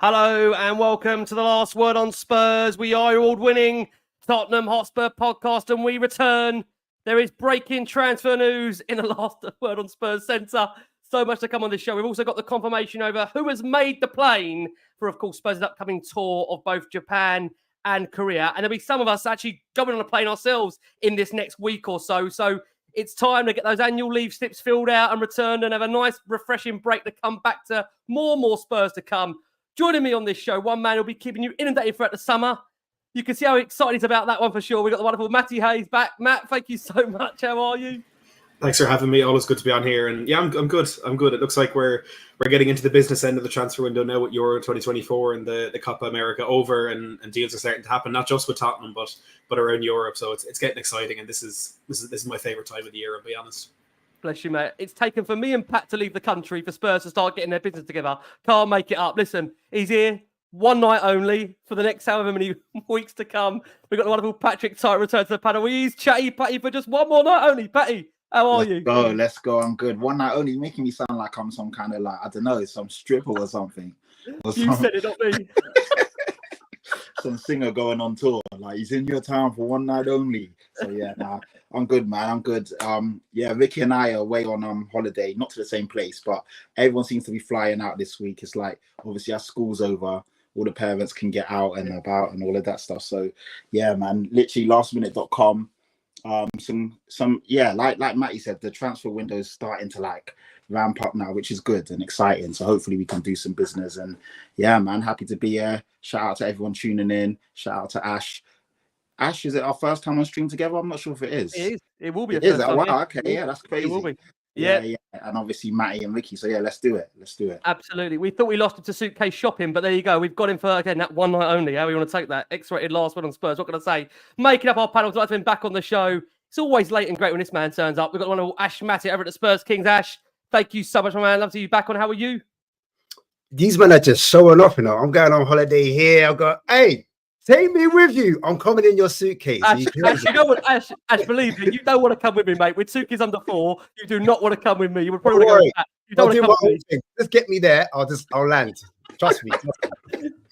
Hello and welcome to the Last Word on Spurs. We are your award-winning Tottenham Hotspur podcast and we return. There is breaking transfer news in the Last Word on Spurs centre. So much to come on this show. We've also got the confirmation over who has made the plane for, of course, Spurs' upcoming tour of both Japan and Korea. And there'll be some of us actually going on a plane ourselves in this next week or so. So it's time to get those annual leave slips filled out and returned and have a nice, refreshing break to come back to more Spurs to come. Joining me on this show, one man who'll be keeping you inundated throughout the summer. You can see how excited he's about that one for sure. We've got the wonderful Matty Hayes back. Matt, thank you so much. How are you? Thanks for having me. Always good to be on here. And yeah, I'm good. I'm good. It looks like we're getting into the business end of the transfer window now with Euro 2024 and the Copa America over, and deals are starting to happen, not just with Tottenham, but around Europe. So it's getting exciting, and this is my favourite time of the year, I'll be honest. Bless you, mate. It's taken for me and Pat to leave the country for Spurs to start getting their business together. Can't make it up. Listen, he's here one night only for the next however many weeks to come. We've got the wonderful Patrick Tyrant return to the panel. He's chatty Patty for just one more night only. Patty, how are you? Let's go. I'm good. One night only, making me sound like I'm some kind of I don't know, some stripper or something. You said it, not me. Some singer going on tour. Like, he's in your town for one night only. So yeah, I'm good, man. I'm good. Yeah, Ricky and I are away on holiday, not to the same place, but everyone seems to be flying out this week. It's like, obviously our school's over, all the parents can get out and about and all of that stuff. So yeah, man, literally lastminute.com. Like Matty said, the transfer window is starting to ramp up now, which is good and exciting. So hopefully we can do some business. And yeah, man, happy to be here. Shout out to everyone tuning in. Shout out to Ash. Ash, is it our first time on stream together? I'm not sure if it is. It is. It will be. It is. Wow. Okay. Yeah, that's crazy. It will be. Yeah. And obviously Matty and Ricky. So yeah, let's do it. Absolutely. We thought we lost him to suitcase shopping, but there you go. We've got him for, again, that one night only. How we want to take that? X-rated Last Word on Spurs. What can I say? Making up our panel. Glad to have been back on the show. It's always late and great when this man turns up. We've got one of Ashmatic over at the Spurs Kings. Ash, thank you so much, my man. Love to see you back on. How are you? These men are just showing off, I'm going on holiday here. I've got, hey, take me with you. I'm coming in your suitcase. Ash, you know what, Ash, believe me, you don't want to come with me, mate. With two kids under 4, you do not want to come with me. You would probably want to go back. You don't want to come with me. Just get me there. I'll land. Trust me.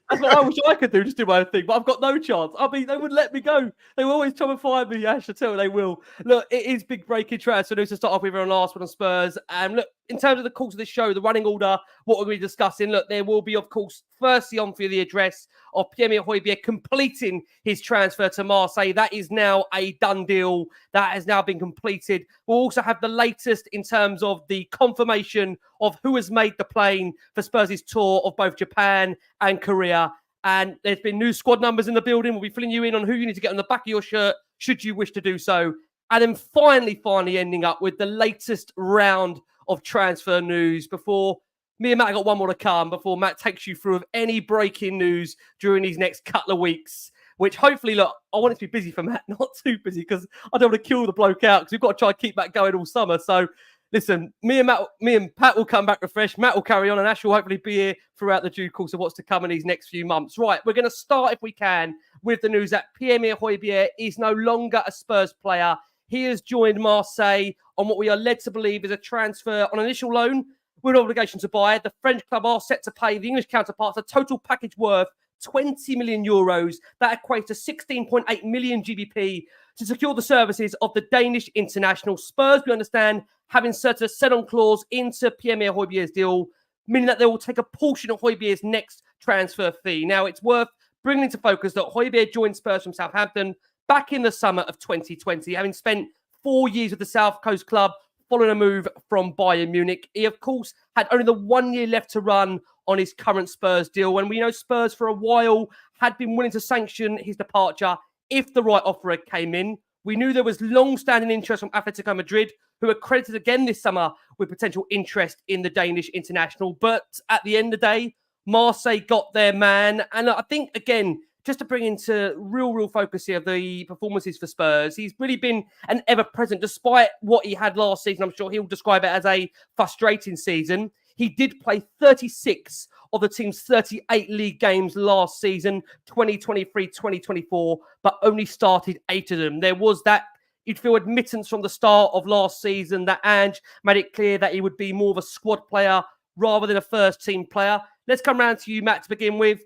That's what I wish I could do, just do my own thing, but I've got no chance. I mean, they wouldn't let me go. They will always try and find me, Ash. I tell you, they will. Look, it is big breaking transfer news to start off with on Last One on Spurs. And look, in terms of the course of this show, the running order, what we're going to be discussing, look, there will be, of course, firstly on for the address of Pierre-Emile Hojbjerg completing his transfer to Marseille. That is now a done deal. That has now been completed. We'll also have the latest in terms of the confirmation of who has made the plane for Spurs' tour of both Japan and Korea. And there's been new squad numbers in the building. We'll be filling you in on who you need to get on the back of your shirt, should you wish to do so. And then finally ending up with the latest round of transfer news before me and Matt got one more to come, before Matt takes you through of any breaking news during these next couple of weeks, which hopefully, look, I want it to be busy for Matt, not too busy, because I don't want to kill the bloke out, because we've got to try and keep that going all summer. So listen, me and Pat will come back refreshed. Matt will carry on, and Ash will hopefully be here throughout the due course of what's to come in these next few months. Right, we're going to start, if we can, with the news that Pierre-Emile Hojbjerg is no longer a Spurs player. He has joined Marseille on what we are led to believe is a transfer on initial loan with an obligation to buy. The French club are set to pay the English counterparts a total package worth 20 million euros. That equates to 16.8 million GBP to secure the services of the Danish international. Spurs, we understand, have inserted a sell-on clause into Pierre-Emile Hojbjerg's deal, meaning that they will take a portion of Højbjerg's next transfer fee. Now, it's worth bringing into focus that Højbjerg joined Spurs from Southampton back in the summer of 2020, having spent 4 years with the South Coast club following a move from Bayern Munich. He, of course, had only the 1 year left to run on his current Spurs deal. And we know Spurs for a while had been willing to sanction his departure if the right offer came in. We knew there was long-standing interest from Atletico Madrid, who are credited again this summer with potential interest in the Danish international. But at the end of the day, Marseille got their man. And I think, again, just to bring into real focus here, the performances for Spurs, he's really been an ever-present, despite what he had last season. I'm sure he'll describe it as a frustrating season. He did play 36 of the team's 38 league games last season, 2023-2024, but only started 8 of them. There was that, you'd feel, admittance from the start of last season that Ange made it clear that he would be more of a squad player rather than a first-team player. Let's come round to you, Matt, to begin with.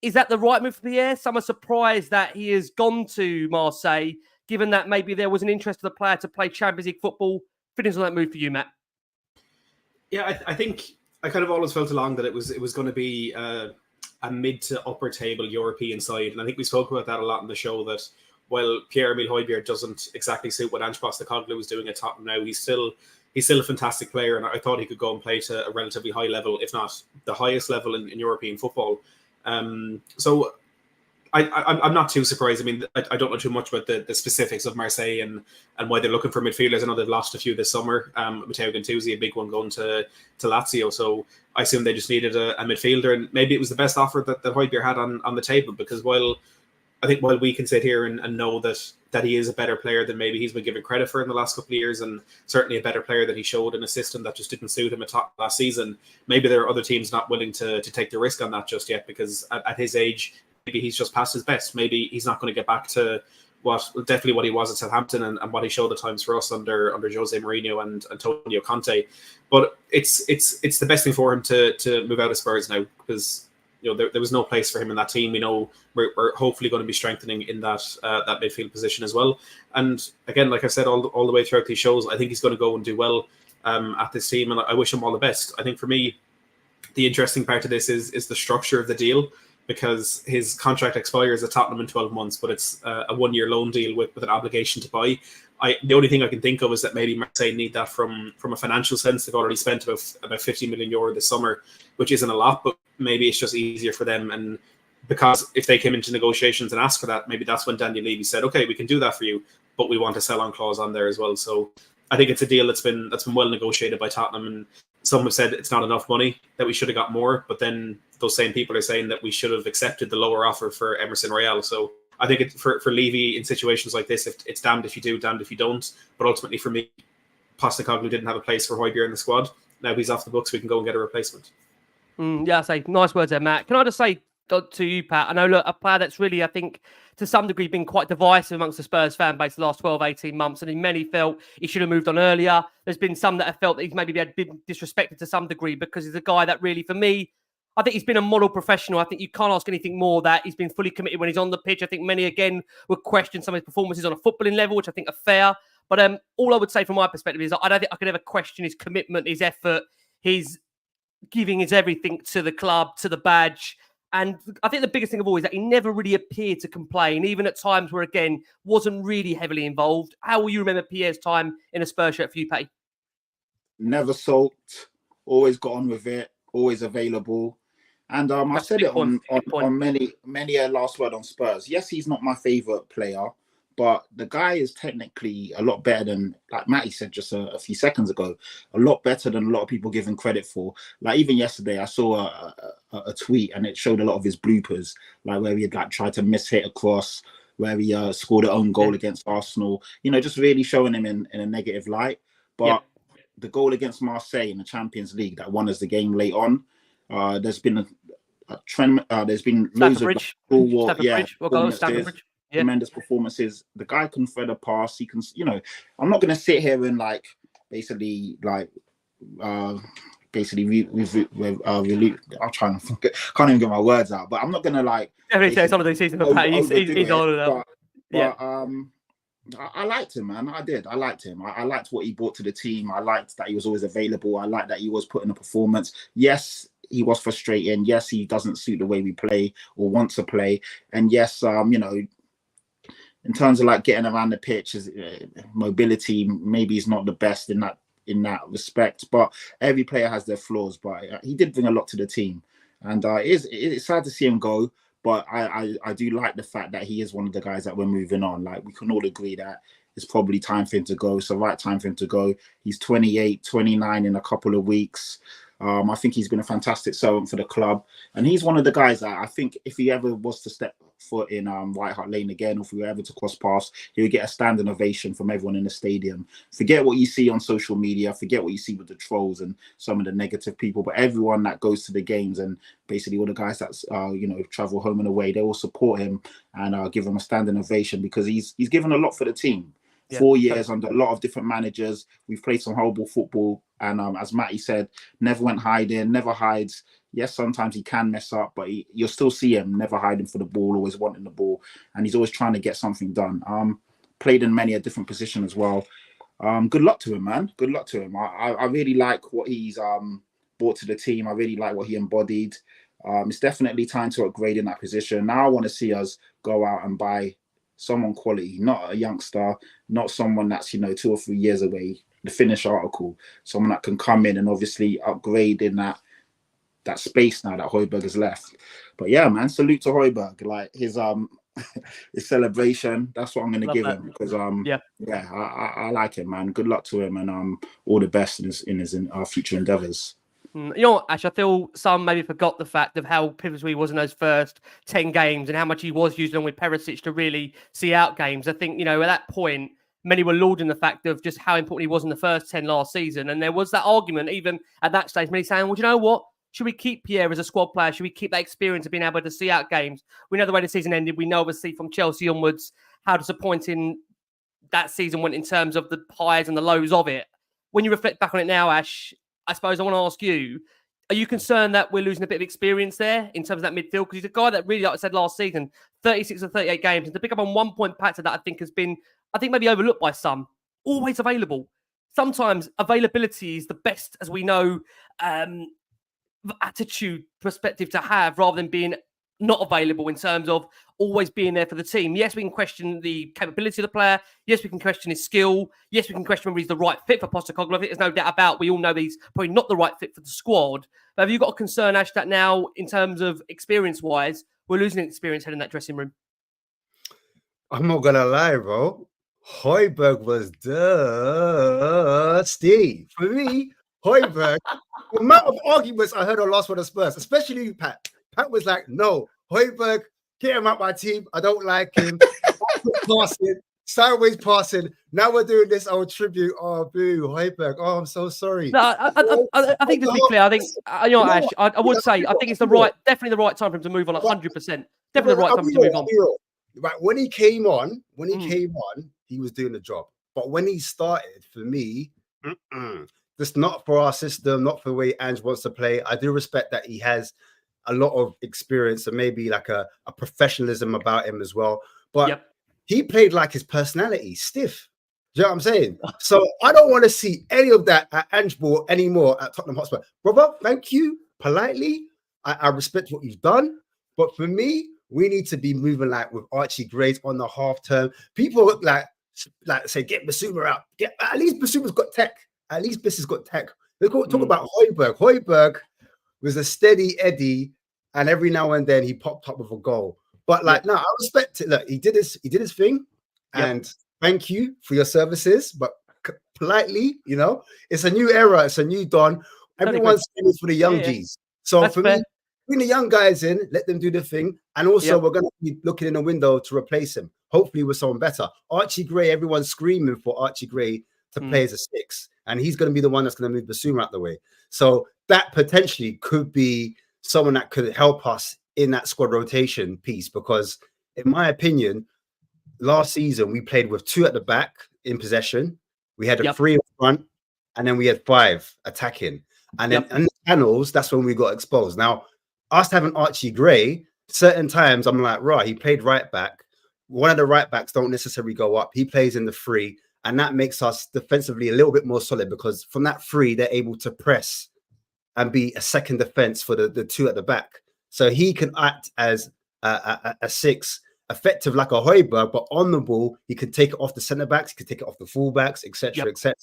Is that the right move for Pierre? Some are surprised that he has gone to Marseille, given that maybe there was an interest of the player to play Champions League football. Feelings on that move for you, Matt? Yeah, I think I kind of always felt along that it was going to be a mid to upper table European side, and I think we spoke about that a lot in the show. That while Pierre-Emile Hojbjerg doesn't exactly suit what Ange Postecoglou was doing at Tottenham now, he's still a fantastic player, and I thought he could go and play to a relatively high level, if not the highest level in European football. So I'm not too surprised. I mean, I don't know too much about the specifics of Marseille and why they're looking for midfielders. I know they've lost a few this summer. Matteo Guendouzi, a big one, going to Lazio. So I assume they just needed a midfielder, and maybe it was the best offer that Højbjerg had on the table, because while we can sit here and know that he is a better player than maybe he's been given credit for in the last couple of years, and certainly a better player that he showed in a system that just didn't suit him at top last season, maybe there are other teams not willing to take the risk on that just yet, because at his age, maybe he's just past his best. Maybe he's not going to get back to what he was at Southampton and what he showed at times for us under Jose Mourinho and Antonio Conte. But it's the best thing for him to move out of Spurs now, because there was no place for him in that team. We know we're hopefully going to be strengthening in that midfield position as well. And again, like I said, all the way throughout these shows, I think he's going to go and do well at this team, and I wish him all the best. I think for me, the interesting part of this is the structure of the deal, because his contract expires at Tottenham in 12 months, but it's a one-year loan deal with an obligation to buy. The only thing I can think of is that maybe Marseille need that from a financial sense. They've already spent about 50 million euro this summer, which isn't a lot, but maybe it's just easier for them. And because if they came into negotiations and asked for that, maybe that's when Daniel Levy said, okay, we can do that for you, but we want a sell-on clause on there as well. So I think it's a deal that's been well negotiated by Tottenham, and some have said it's not enough money, that we should have got more, but then those same people are saying that we should have accepted the lower offer for Emerson Royal. So I think for Levy in situations like this, it's damned if you do, damned if you don't. But ultimately for me, Postecoglou didn't have a place for Højbjerg in the squad. Now he's off the books, we can go and get a replacement. Yeah, I say nice words there, Matt. Can I just say to you, Pat, I know, look, a player that's really, I think, to some degree been quite divisive amongst the Spurs fan base the last 12, 18 months, and many felt he should have moved on earlier. There's been some that have felt that he's maybe been disrespected to some degree, because he's a guy that really, for me, I think he's been a model professional. I think you can't ask anything more. That he's been fully committed when he's on the pitch. I think many, again, would question some of his performances on a footballing level, which I think are fair. But all I would say from my perspective is I don't think I could ever question his commitment, his effort, his giving his everything to the club, to the badge. And I think the biggest thing of all is that he never really appeared to complain, even at times where, again, wasn't really heavily involved. How will you remember Pierre's time in a Spurs shirt for you, Patty? Never sulked, always got on with it, always available. And I said it on many a last word on Spurs. Yes, he's not my favourite player, but the guy is technically a lot better than, like Matty said just a few seconds ago, a lot better than a lot of people give him credit for. Like even yesterday, I saw a tweet and it showed a lot of his bloopers, like where he had tried to miss-hit a cross, where he scored an own goal against Arsenal, just really showing him in a negative light. But the goal against Marseille in the Champions League that won us the game late on, there's been a trend. There's been loads of tremendous performances. The guy can thread a pass. He can, I'm not going to sit here and basically I'm trying to forget, can't even get my words out. But I'm not going to Every day, some of these seasons, he's older now. But I liked him, man. I did. I liked him. I liked what he brought to the team. I liked that he was always available. I liked that he was putting a performance. Yes, he was frustrating. Yes, he doesn't suit the way we play or want to play. And yes, in terms of getting around the pitch, mobility, maybe he's not the best in that respect. But every player has their flaws. But he did bring a lot to the team, and it's sad to see him go. But I do like the fact that he is one of the guys that we're moving on. We can all agree that it's probably time for him to go. It's the right time for him to go. He's 28, 29 in a couple of weeks. I think he's been a fantastic servant for the club. And he's one of the guys that I think if he ever was to step foot in White Hart Lane again, or if we were ever to cross paths, he would get a standing ovation from everyone in the stadium. Forget what you see on social media, forget what you see with the trolls and some of the negative people, but everyone that goes to the games and basically all the guys that travel home and away, they will support him and give him a standing ovation, because he's given a lot for the team. 4 years under a lot of different managers. We've played some horrible football And as Matty said, never went hiding, never hides. Yes, sometimes he can mess up, but you'll still see him never hiding for the ball, always wanting the ball, and he's always trying to get something done. Played in many a different position as well. Good luck to him, man. Good luck to him. I really like what he's brought to the team. I really like what he embodied. It's definitely time to upgrade in that position. Now I want to see us go out and buy someone quality, not a youngster, not someone that's 2 or 3 years away. The finished article, someone that can come in and obviously upgrade in that space now that Højbjerg has left. But yeah, man, salute to Højbjerg. Like his his celebration, that's what I'm going to give him, because I like him, man. Good luck to him, and all the best in his future endeavors. You know what, Ash, I feel some maybe forgot the fact of how pivotal he was in those first 10 games and how much he was used along with Perisic to really see out games. I think, at that point, many were lauding the fact of just how important he was in the first 10 last season. And there was that argument, even at that stage, many saying, well, do you know what? Should we keep Pierre as a squad player? Should we keep that experience of being able to see out games? We know the way the season ended. We know, obviously, from Chelsea onwards, how disappointing that season went in terms of the highs and the lows of it. When you reflect back on it now, Ash, I suppose I want to ask you, are you concerned that we're losing a bit of experience there in terms of that midfield? Because he's a guy that really, like I said last season, 36 or 38 games, and to pick up on 1 point patch of that, I think has been, maybe overlooked by some. Always available. Sometimes availability is the best, as we know, attitude perspective to have, rather than being not available in terms of always being there for the team. Yes, we can question the capability of the player. Yes, we can question his skill. Yes, we can question whether he's the right fit for Postecoglou. I think there's no doubt about, we all know that he's probably not the right fit for the squad. But have you got a concern, Ash, that now, in terms of experience-wise, we're losing experience heading in that dressing room? I'm not going to lie, bro. Højbjerg was dusty. For me, Højbjerg, the amount of arguments I heard on last one of Spurs, especially you, Pat. Pat was like, no, Højbjerg, get him out my team. I don't like him. Passing, sideways passing. Now we're doing this old tribute. Oh, boo, Højbjerg. Oh, I'm so sorry. No, I think, to be clear, I think, Ash, I would say, I think it's definitely the right time for him to move on, 100%. Definitely the right time for him to move on. Right, when he came on, he was doing the job. But when he started, for me, just not for our system, not for the way Ange wants to play. I do respect that he has a lot of experience and maybe like a professionalism about him as well. But he played like his personality, stiff. Do you know what I'm saying? So I don't want to see any of that at Ange Ball anymore at Tottenham Hotspur. Brother, thank you, politely. I respect what you've done. But for me, we need to be moving like with Archie Gray on the half term. People like say, get Basuma out. At least Basuma's got tech. At least Biss has got tech. Let's talk about Højbjerg. Højbjerg was a steady Eddie, and every now and then he popped up with a goal. But no, I respect it. Look, he did his thing, and thank you for your services. But politely, it's a new era, it's a new dawn. Everyone's in for the young G's. So that's for me, bring the young guys in, let them do the thing, and also we're going to be looking in the window to replace him, hopefully with someone better. Archie Gray, everyone's screaming for Archie Gray to play as a 6, and he's going to be the one that's going to move Basuma out the way. So that potentially could be someone that could help us in that squad rotation piece, because in my opinion, last season we played with 2 at the back in possession, we had a 3 in front, and then we had 5 attacking, and then in the channels, that's when we got exposed. Now, us having Archie Gray, certain times I'm like, right, he played right back. One of the right backs don't necessarily go up. He plays in the 3, and that makes us defensively a little bit more solid, because from that 3, they're able to press and be a second defense for the 2 at the back. So he can act as a 6, effective like a Højbjerg, but on the ball, he can take it off the centre backs, he can take it off the full backs, etc., etc.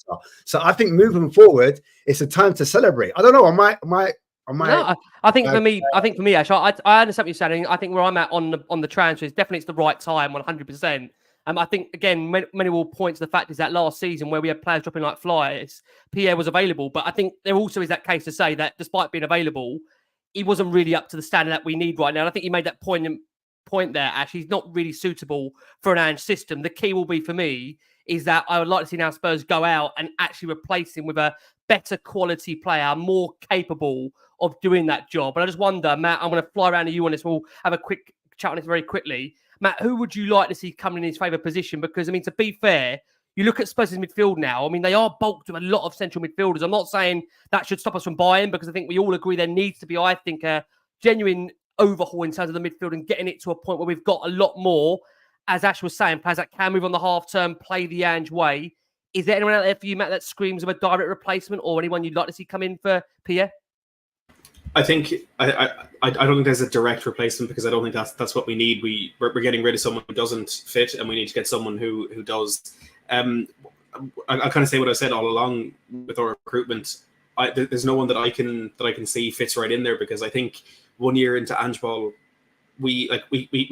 So I think moving forward, it's a time to celebrate. I don't know. I think for me, Ash, I understand what you're saying. I think where I'm at on the transfers, definitely it's the right time, 100%. I think, again, many will point to the fact is that last season where we had players dropping like flies, Pierre was available. But I think there also is that case to say that despite being available, he wasn't really up to the standard that we need right now. And I think you made that point there, Ash. He's not really suitable for an Ange system. The key will be for me is that I would like to see now Spurs go out and actually replace him with a better quality player, more capable of doing that job. And I just wonder, Matt, I'm going to fly around to you on this. We'll have a quick chat on this very quickly. Matt, who would you like to see coming in his favourite position? Because, I mean, to be fair, you look at Spurs' midfield now. I mean, they are bulked with a lot of central midfielders. I'm not saying that should stop us from buying, because I think we all agree there needs to be, I think, a genuine overhaul in terms of the midfield and getting it to a point where we've got a lot more, as Ash was saying, players that can move on the half term, play the Ange way. Is there anyone out there for you, Matt, that screams of a direct replacement, or anyone you'd like to see come in for Pierre? I think I don't think there's a direct replacement, because I don't think that's what we need. We're getting rid of someone who doesn't fit, and we need to get someone who does. I kind of say what I said all along with our recruitment. There's no one that I can see fits right in there, because I think 1 year into Ange Ball, we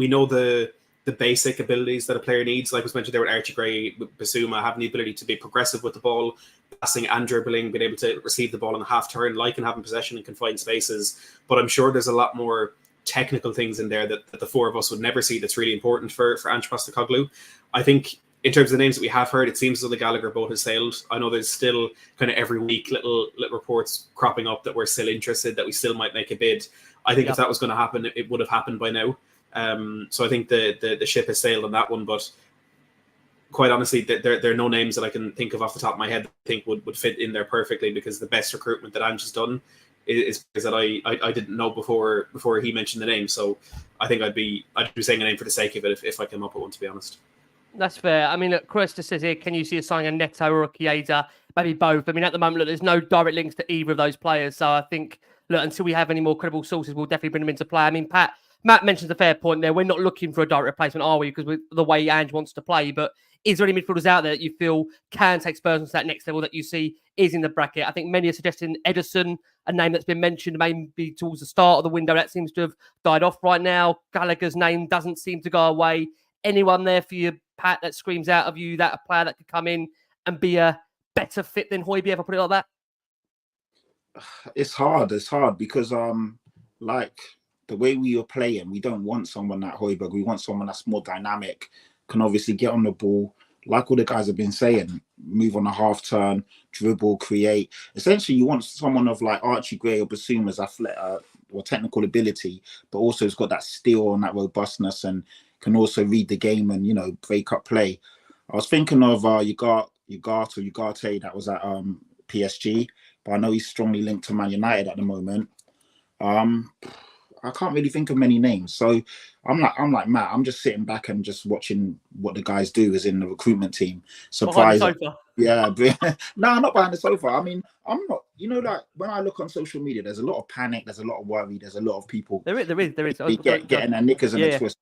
know the basic abilities that a player needs. Like was mentioned there with Archie Gray, with Basuma, having the ability to be progressive with the ball, passing and dribbling, being able to receive the ball in a half turn, like and having possession in confined spaces. But I'm sure there's a lot more technical things in there that the four of us would never see that's really important for Ange Postecoglou. I think in terms of the names that we have heard, it seems as though the Gallagher boat has sailed. I know there's still kind of every week little reports cropping up that we're still interested, that we still might make a bid. I think if that was going to happen, it would have happened by now. So I think the ship has sailed on that one, but quite honestly, there are no names that I can think of off the top of my head that I think would fit in there perfectly, because the best recruitment that Ange has done is that I didn't know before he mentioned the name. So I think I'd be saying a name for the sake of it if I came up with one, to be honest. That's fair. I mean, look, Chris just says here, can you see us signing a Neto or a Chiesa? Maybe both. I mean, at the moment, look, there's no direct links to either of those players. So I think, look, until we have any more credible sources, we'll definitely bring them into play. I mean, Matt mentions a fair point there. We're not looking for a direct replacement, are we? Because the way Ange wants to play. But is there any midfielders out there that you feel can take Spurs to that next level that you see is in the bracket? I think many are suggesting Ederson, a name that's been mentioned maybe towards the start of the window. That seems to have died off right now. Gallagher's name doesn't seem to go away. Anyone there for you, Pat, that screams out of you that a player that could come in and be a better fit than Højbjerg, if I put it like that? It's hard because like the way we are playing, we don't want someone like Højbjerg. We want someone that's more dynamic, can obviously get on the ball, like all the guys have been saying, move on a half turn, dribble, create. Essentially, you want someone of like Archie Gray or Basuma's athletic or technical ability, but also has got that steel and that robustness, and can also read the game and, you know, break up play. I was thinking of Ugarte that was at PSG, but I know he's strongly linked to Man United at the moment. I can't really think of many names. So I'm like Matt, I'm just sitting back and just watching what the guys do as in the recruitment team. Surprise. Yeah. No, not behind the sofa. I mean, I'm not, you know, like when I look on social media, there's a lot of panic, there's a lot of worry, there's a lot of people. There is. Getting their knickers in a twist.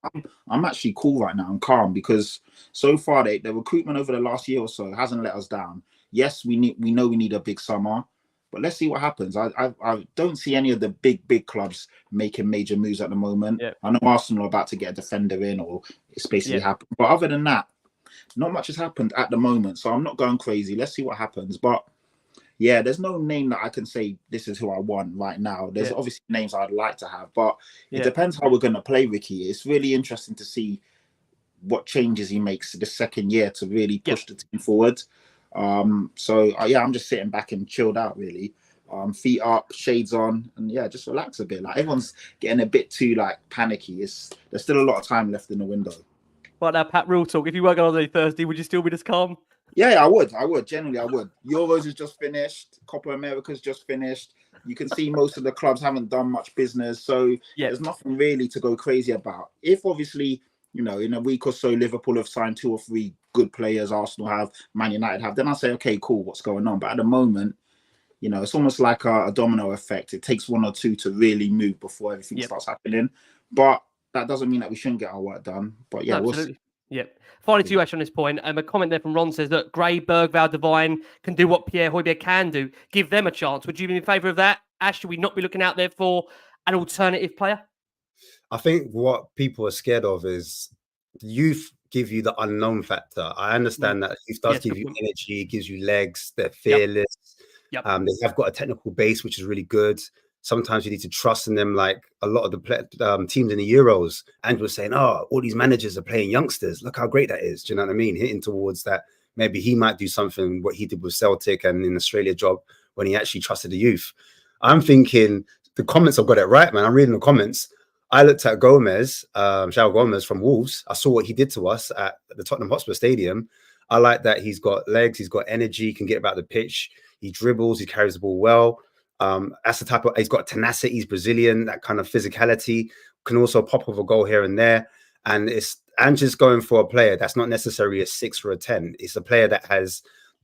I'm actually cool right now. I'm calm because so far the recruitment over the last year or so hasn't let us down. Yes, we know we need a big summer. But let's see what happens. I don't see any of the big clubs making major moves at the moment. Yeah. I know Arsenal are about to get a defender in, or it's basically happened. But other than that, not much has happened at the moment. So I'm not going crazy. Let's see what happens. But yeah, there's no name that I can say this is who I want right now. There's obviously names I'd like to have, but it depends how we're going to play Ricky. It's really interesting to see what changes he makes the second year to really push the team forward. So I'm just sitting back and chilled out, really. Feet up, shades on, and just relax a bit. Like everyone's getting a bit too like panicky. There's still a lot of time left in the window. Right now, Pat, real talk. If you weren't on Thursday, would you still be this calm? Yeah, I would. Generally, I would. Euros has just finished. Copa America's just finished. You can see most of the clubs haven't done much business, so there's nothing really to go crazy about. If obviously, you know, in a week or so, Liverpool have signed 2 or 3 good players, Arsenal have, Man United have, then I'll say, okay, cool, what's going on? But at the moment, you know, it's almost like a domino effect. It takes 1 or 2 to really move before everything starts happening. But that doesn't mean that we shouldn't get our work done. But yeah, absolutely. Finally, to you, Ash, on this point, a comment there from Ron says that Gray, Bergvall, Devine can do what Pierre Højbjerg can do. Give them a chance. Would you be in favour of that? Ash, should we not be looking out there for an alternative player? I think what people are scared of is youth give you the unknown factor. I understand that youth does give you energy, gives you legs, they're fearless. They have got a technical base, which is really good. Sometimes you need to trust in them, like a lot of the teams in the Euros. And we're saying, oh, all these managers are playing youngsters. Look how great that is. Do you know what I mean? Hitting towards that. Maybe he might do something, what he did with Celtic and in Australia job when he actually trusted the youth. I'm thinking the comments have got it right, man. I'm reading the comments. I looked at Gomez, João Gomez from Wolves. I saw what he did to us at the Tottenham Hotspur Stadium. I like that he's got legs, he's got energy, can get about the pitch, he dribbles, he carries the ball well. That's the type of, he's got tenacity, he's Brazilian, that kind of physicality, can also pop up a goal here and there. And Ange's going for a player that's not necessarily a 6 or a 10. It's a player that has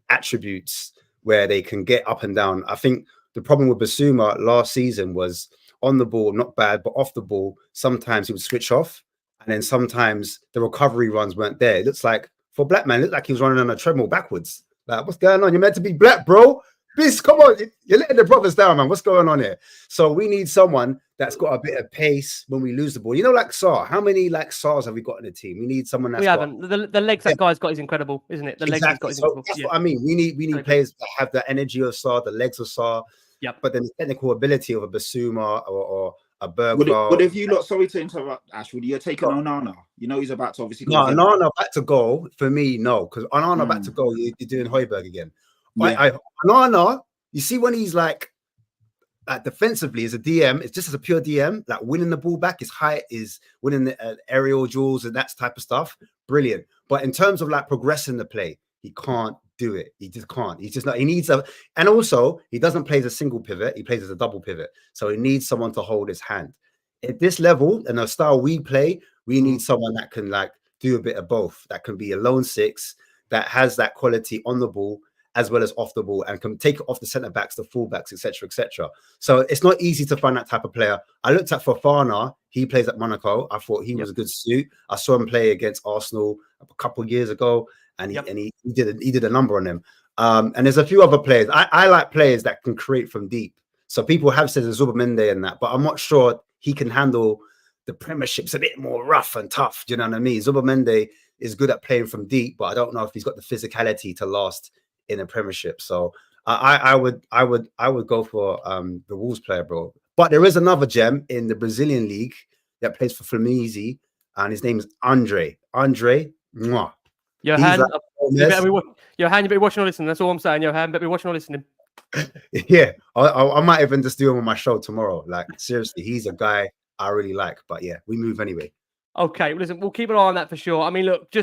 attributes where they can get up and down. I think the problem with Bissouma last season was on the ball, not bad, but off the ball, sometimes he would switch off. And then sometimes the recovery runs weren't there. It looks like, for black man, it looked like he was running on a treadmill backwards. Like, what's going on? You're meant to be black, bro. Bis, come on. You're letting the brothers down, man. What's going on here? So we need someone that's got a bit of pace when we lose the ball. You know, like Sarr. How many like Sars have we got in the team? We need someone that's the legs that guy's got is incredible, isn't it? The legs he's got is incredible. That's what I mean. We need players that have the energy of Sarr, the legs of Sarr, but then the technical ability of a Bissouma or a Bergvall. But if you look, sorry to interrupt, Ash, would you take Onana? You know he's about to obviously go. No, Onana back to goal for me, no, because Onana back to goal, you're doing Højbjerg again. Yeah. Onana, you see when he's like defensively as a DM, it's just as a pure DM, like winning the ball back, his height is winning the aerial duels and that type of stuff. Brilliant. But in terms of like progressing the play, he can't do it. He just can't. He's just not. He needs a, and also he doesn't play as a single pivot. He plays as a double pivot. So he needs someone to hold his hand. At this level and the style we play, we need someone that can like do a bit of both. That can be a lone 6 that has that quality on the ball as well as off the ball and can take it off the centre backs, the full backs, etc., etc. So it's not easy to find that type of player. I looked at Fofana. He plays at Monaco. I thought he was a good suit. I saw him play against Arsenal a couple of years ago, and he did a number on them. And there's a few other players. I like players that can create from deep. So people have said Zubomendy and that, but I'm not sure he can handle the Premiership's a bit more rough and tough. Do you know what I mean? Zubomendy is good at playing from deep, but I don't know if he's got the physicality to last in a Premiership. So I would go for the Wolves player, bro. But there is another gem in the Brazilian league that plays for Fluminense, and his name is Andre. Mwah. Johan, you better be watching or listening. That's all I'm saying. Johan, better be watching or listening. Yeah, I might even just do him on my show tomorrow. Like, seriously, he's a guy I really like. But yeah, we move anyway. Okay, well, listen, we'll keep an eye on that for sure. I mean, look,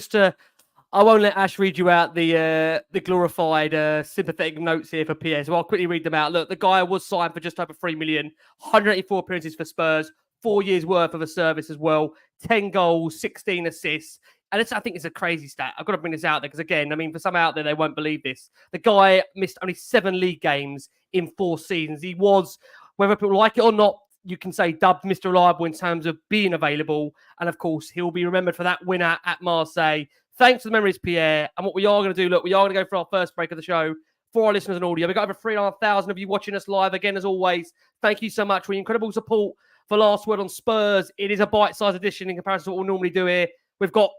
I won't let Ash read you out the glorified sympathetic notes here for Pierre, so I'll quickly read them out. Look, the guy was signed for just over 3 million, 184 appearances for Spurs, 4 years worth of a service as well, 10 goals, 16 assists. And I think it's a crazy stat. I've got to bring this out there because, again, I mean, for some out there, they won't believe this. The guy missed only 7 league games in 4 seasons. He was, whether people like it or not, you can say dubbed Mr. Reliable in terms of being available. And, of course, he'll be remembered for that winner at Marseille. Thanks for the memories, Pierre. And what we are going to do, look, we are going to go for our first break of the show for our listeners and audio. We've got over 3,500 of you watching us live. Again, as always, thank you so much for your incredible support for Last Word on Spurs. It is a bite-sized edition in comparison to what we'll normally do here. We've got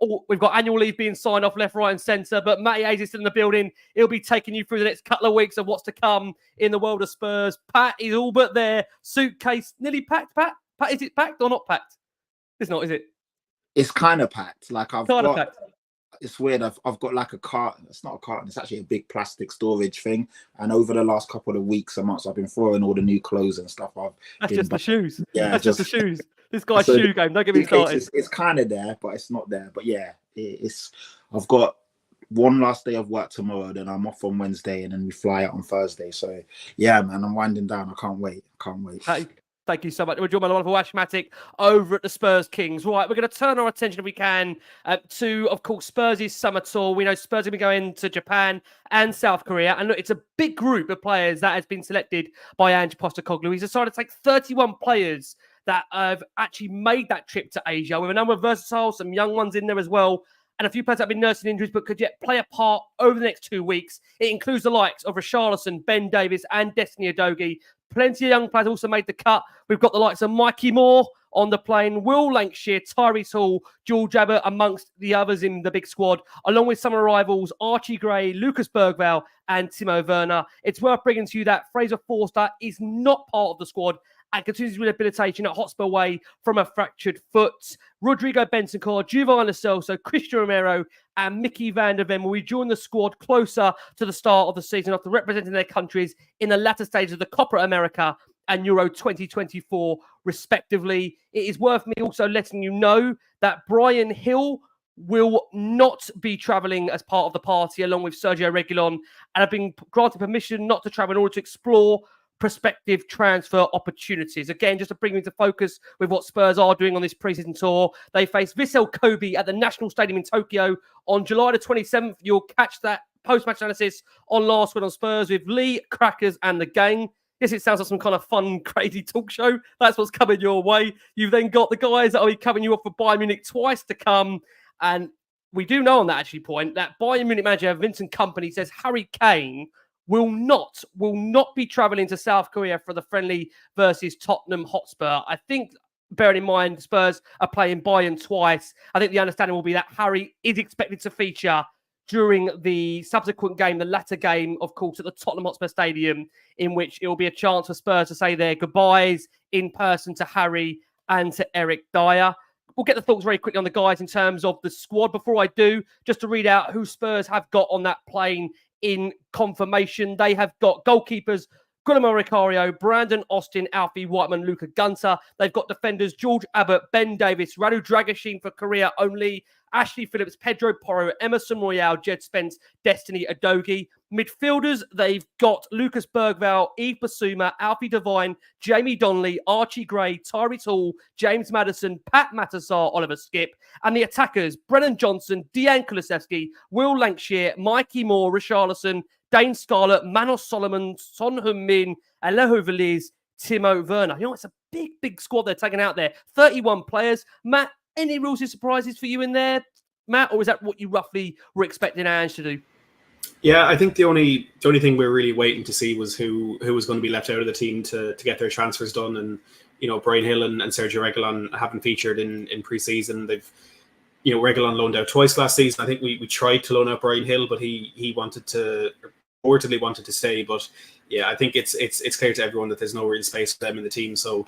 annual leave being signed off left, right, and centre. But Matty Hayes is still in the building. He'll be taking you through the next couple of weeks of what's to come in the world of Spurs. Pat is all but there. Suitcase nearly packed. Pat, is it packed or not packed? It's not, is it? It's kind of packed. Like packed. It's weird. I've got like a carton. It's not a carton. It's actually a big plastic storage thing. And over the last couple of weeks and months, I've been throwing all the new clothes and stuff. That's just the shoes. Yeah, that's just the shoes. This guy's shoe game. Don't get me started. It's kind of there, but it's not there. But yeah, I've got one last day of work tomorrow. Then I'm off on Wednesday, and then we fly out on Thursday. So yeah, man, I'm winding down. I can't wait. Thank you so much. We're joined by the wonderful Ashmatic over at the Spurs Kings. Right, we're going to turn our attention, if we can, to, of course, Spurs' summer tour. We know Spurs are going to be going to Japan and South Korea. And look, it's a big group of players that has been selected by Ange Postecoglou. He's decided to take 31 players that have actually made that trip to Asia, with a number of versatile, some young ones in there as well, and a few players that have been nursing injuries but could yet play a part over the next 2 weeks. It includes the likes of Richarlison, Ben Davies, and Destiny Udogie. Plenty of young players also made the cut. We've got the likes of Mikey Moore on the plane, Will Lancashire, Tyrese Hall, George Abbott, amongst the others in the big squad, along with some arrivals, Archie Gray, Lucas Bergvall, and Timo Werner. It's worth bringing to you that Fraser Forster is not part of the squad and continues rehabilitation at Hotspur Way from a fractured foot. Rodrigo Bentancur, Giovani Lo Celso, Cristian Romero and Micky van der Ven will rejoin the squad closer to the start of the season after representing their countries in the latter stages of the Copa America and Euro 2024, respectively. It is worth me also letting you know that Brian Hill will not be travelling as part of the party along with Sergio Reguilon and have been granted permission not to travel in order to explore prospective transfer opportunities. Again, just to bring into focus with what Spurs are doing on this pre-season tour, they face Vissel Kobe at the National Stadium in Tokyo on July the 27th. You'll catch that post-match analysis on Last Word on Spurs with Lee, Crackers and the gang. Yes, it sounds like some kind of fun, crazy talk show. That's what's coming your way. You've then got the guys that will be coming you off for Bayern Munich twice to come. And we do know on that actually point that Bayern Munich manager Vincent Kompany says Harry Kane will not be travelling to South Korea for the friendly versus Tottenham Hotspur. I think, bearing in mind Spurs are playing Bayern twice, I think the understanding will be that Harry is expected to feature during the subsequent game, the latter game, of course, at the Tottenham Hotspur Stadium, in which it will be a chance for Spurs to say their goodbyes in person to Harry and to Eric Dyer. We'll get the thoughts very quickly on the guys in terms of the squad. Before I do, just to read out who Spurs have got on that plane in confirmation. They have got goalkeepers Guillermo Ricario, Brandon Austin, Alfie Whiteman, Luca Gunter. They've got defenders George Abbott, Ben Davis, Radu Dragusin for Korea only, Ashley Phillips, Pedro Porro, Emerson Royale, Jed Spence, Destiny Adogi. Midfielders, they've got Lucas Bergvall, Yves Basuma, Alfie Devine, Jamie Donnelly, Archie Gray, Tyree Hall, James Maddison, Pat Matassar, Oliver Skip. And the attackers, Brennan Johnson, Dejan Kulusevski, Will Lankshire, Mikey Moore, Richarlison, Dane Scarlett, Manos Solomon, Son Heung-min, Alejo Veliz, Timo Werner. You know, it's a big squad they're taking out there. 31 players. Matt, any rules or surprises for you in there, Matt? Or is that what you roughly were expecting Ange to do? Yeah, I think the only thing we were really waiting to see was who was going to be left out of the team to get their transfers done. And, you know, Brian Hill and Sergio Reguilon haven't featured in pre-season. They've, you know, Reguilon loaned out twice last season. I think we tried to loan out Brian Hill, but he reportedly wanted to stay. But yeah, I think it's clear to everyone that there's no real space for them in the team. So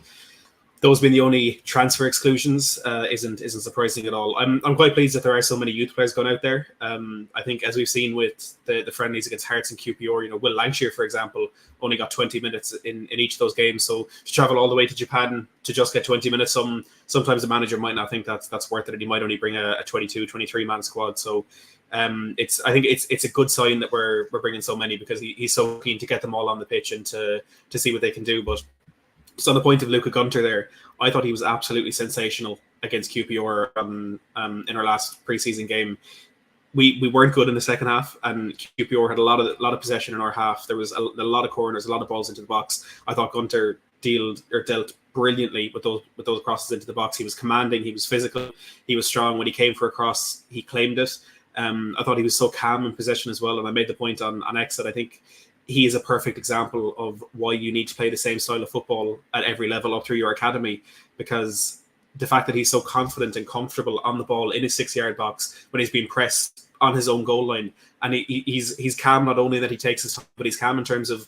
those being the only transfer exclusions isn't surprising at all. I'm quite pleased that there are so many youth players going out there. I think, as we've seen with the friendlies against Hearts and QPR, you know, Will Lankshire, for example, only got 20 minutes in each of those games. So to travel all the way to Japan to just get 20 minutes, sometimes the manager might not think that's worth it, and he might only bring a 22, 23 man squad. So I think it's a good sign that we're bringing so many, because he's so keen to get them all on the pitch and to see what they can do. But so on the point of Luca Gunter there, I thought he was absolutely sensational against QPR in our last preseason game. We weren't good in the second half, and QPR had a lot of possession in our half. There was a lot of corners, a lot of balls into the box. I thought Gunter dealt brilliantly with those crosses into the box. He was commanding, he was physical, he was strong. When he came for a cross, he claimed it. I thought he was so calm in possession as well, and I made the point on X that I think he is a perfect example of why you need to play the same style of football at every level up through your academy, because the fact that he's so confident and comfortable on the ball in his 6-yard box when he's being pressed on his own goal line, and he's calm, not only that he takes his time, but he's calm in terms of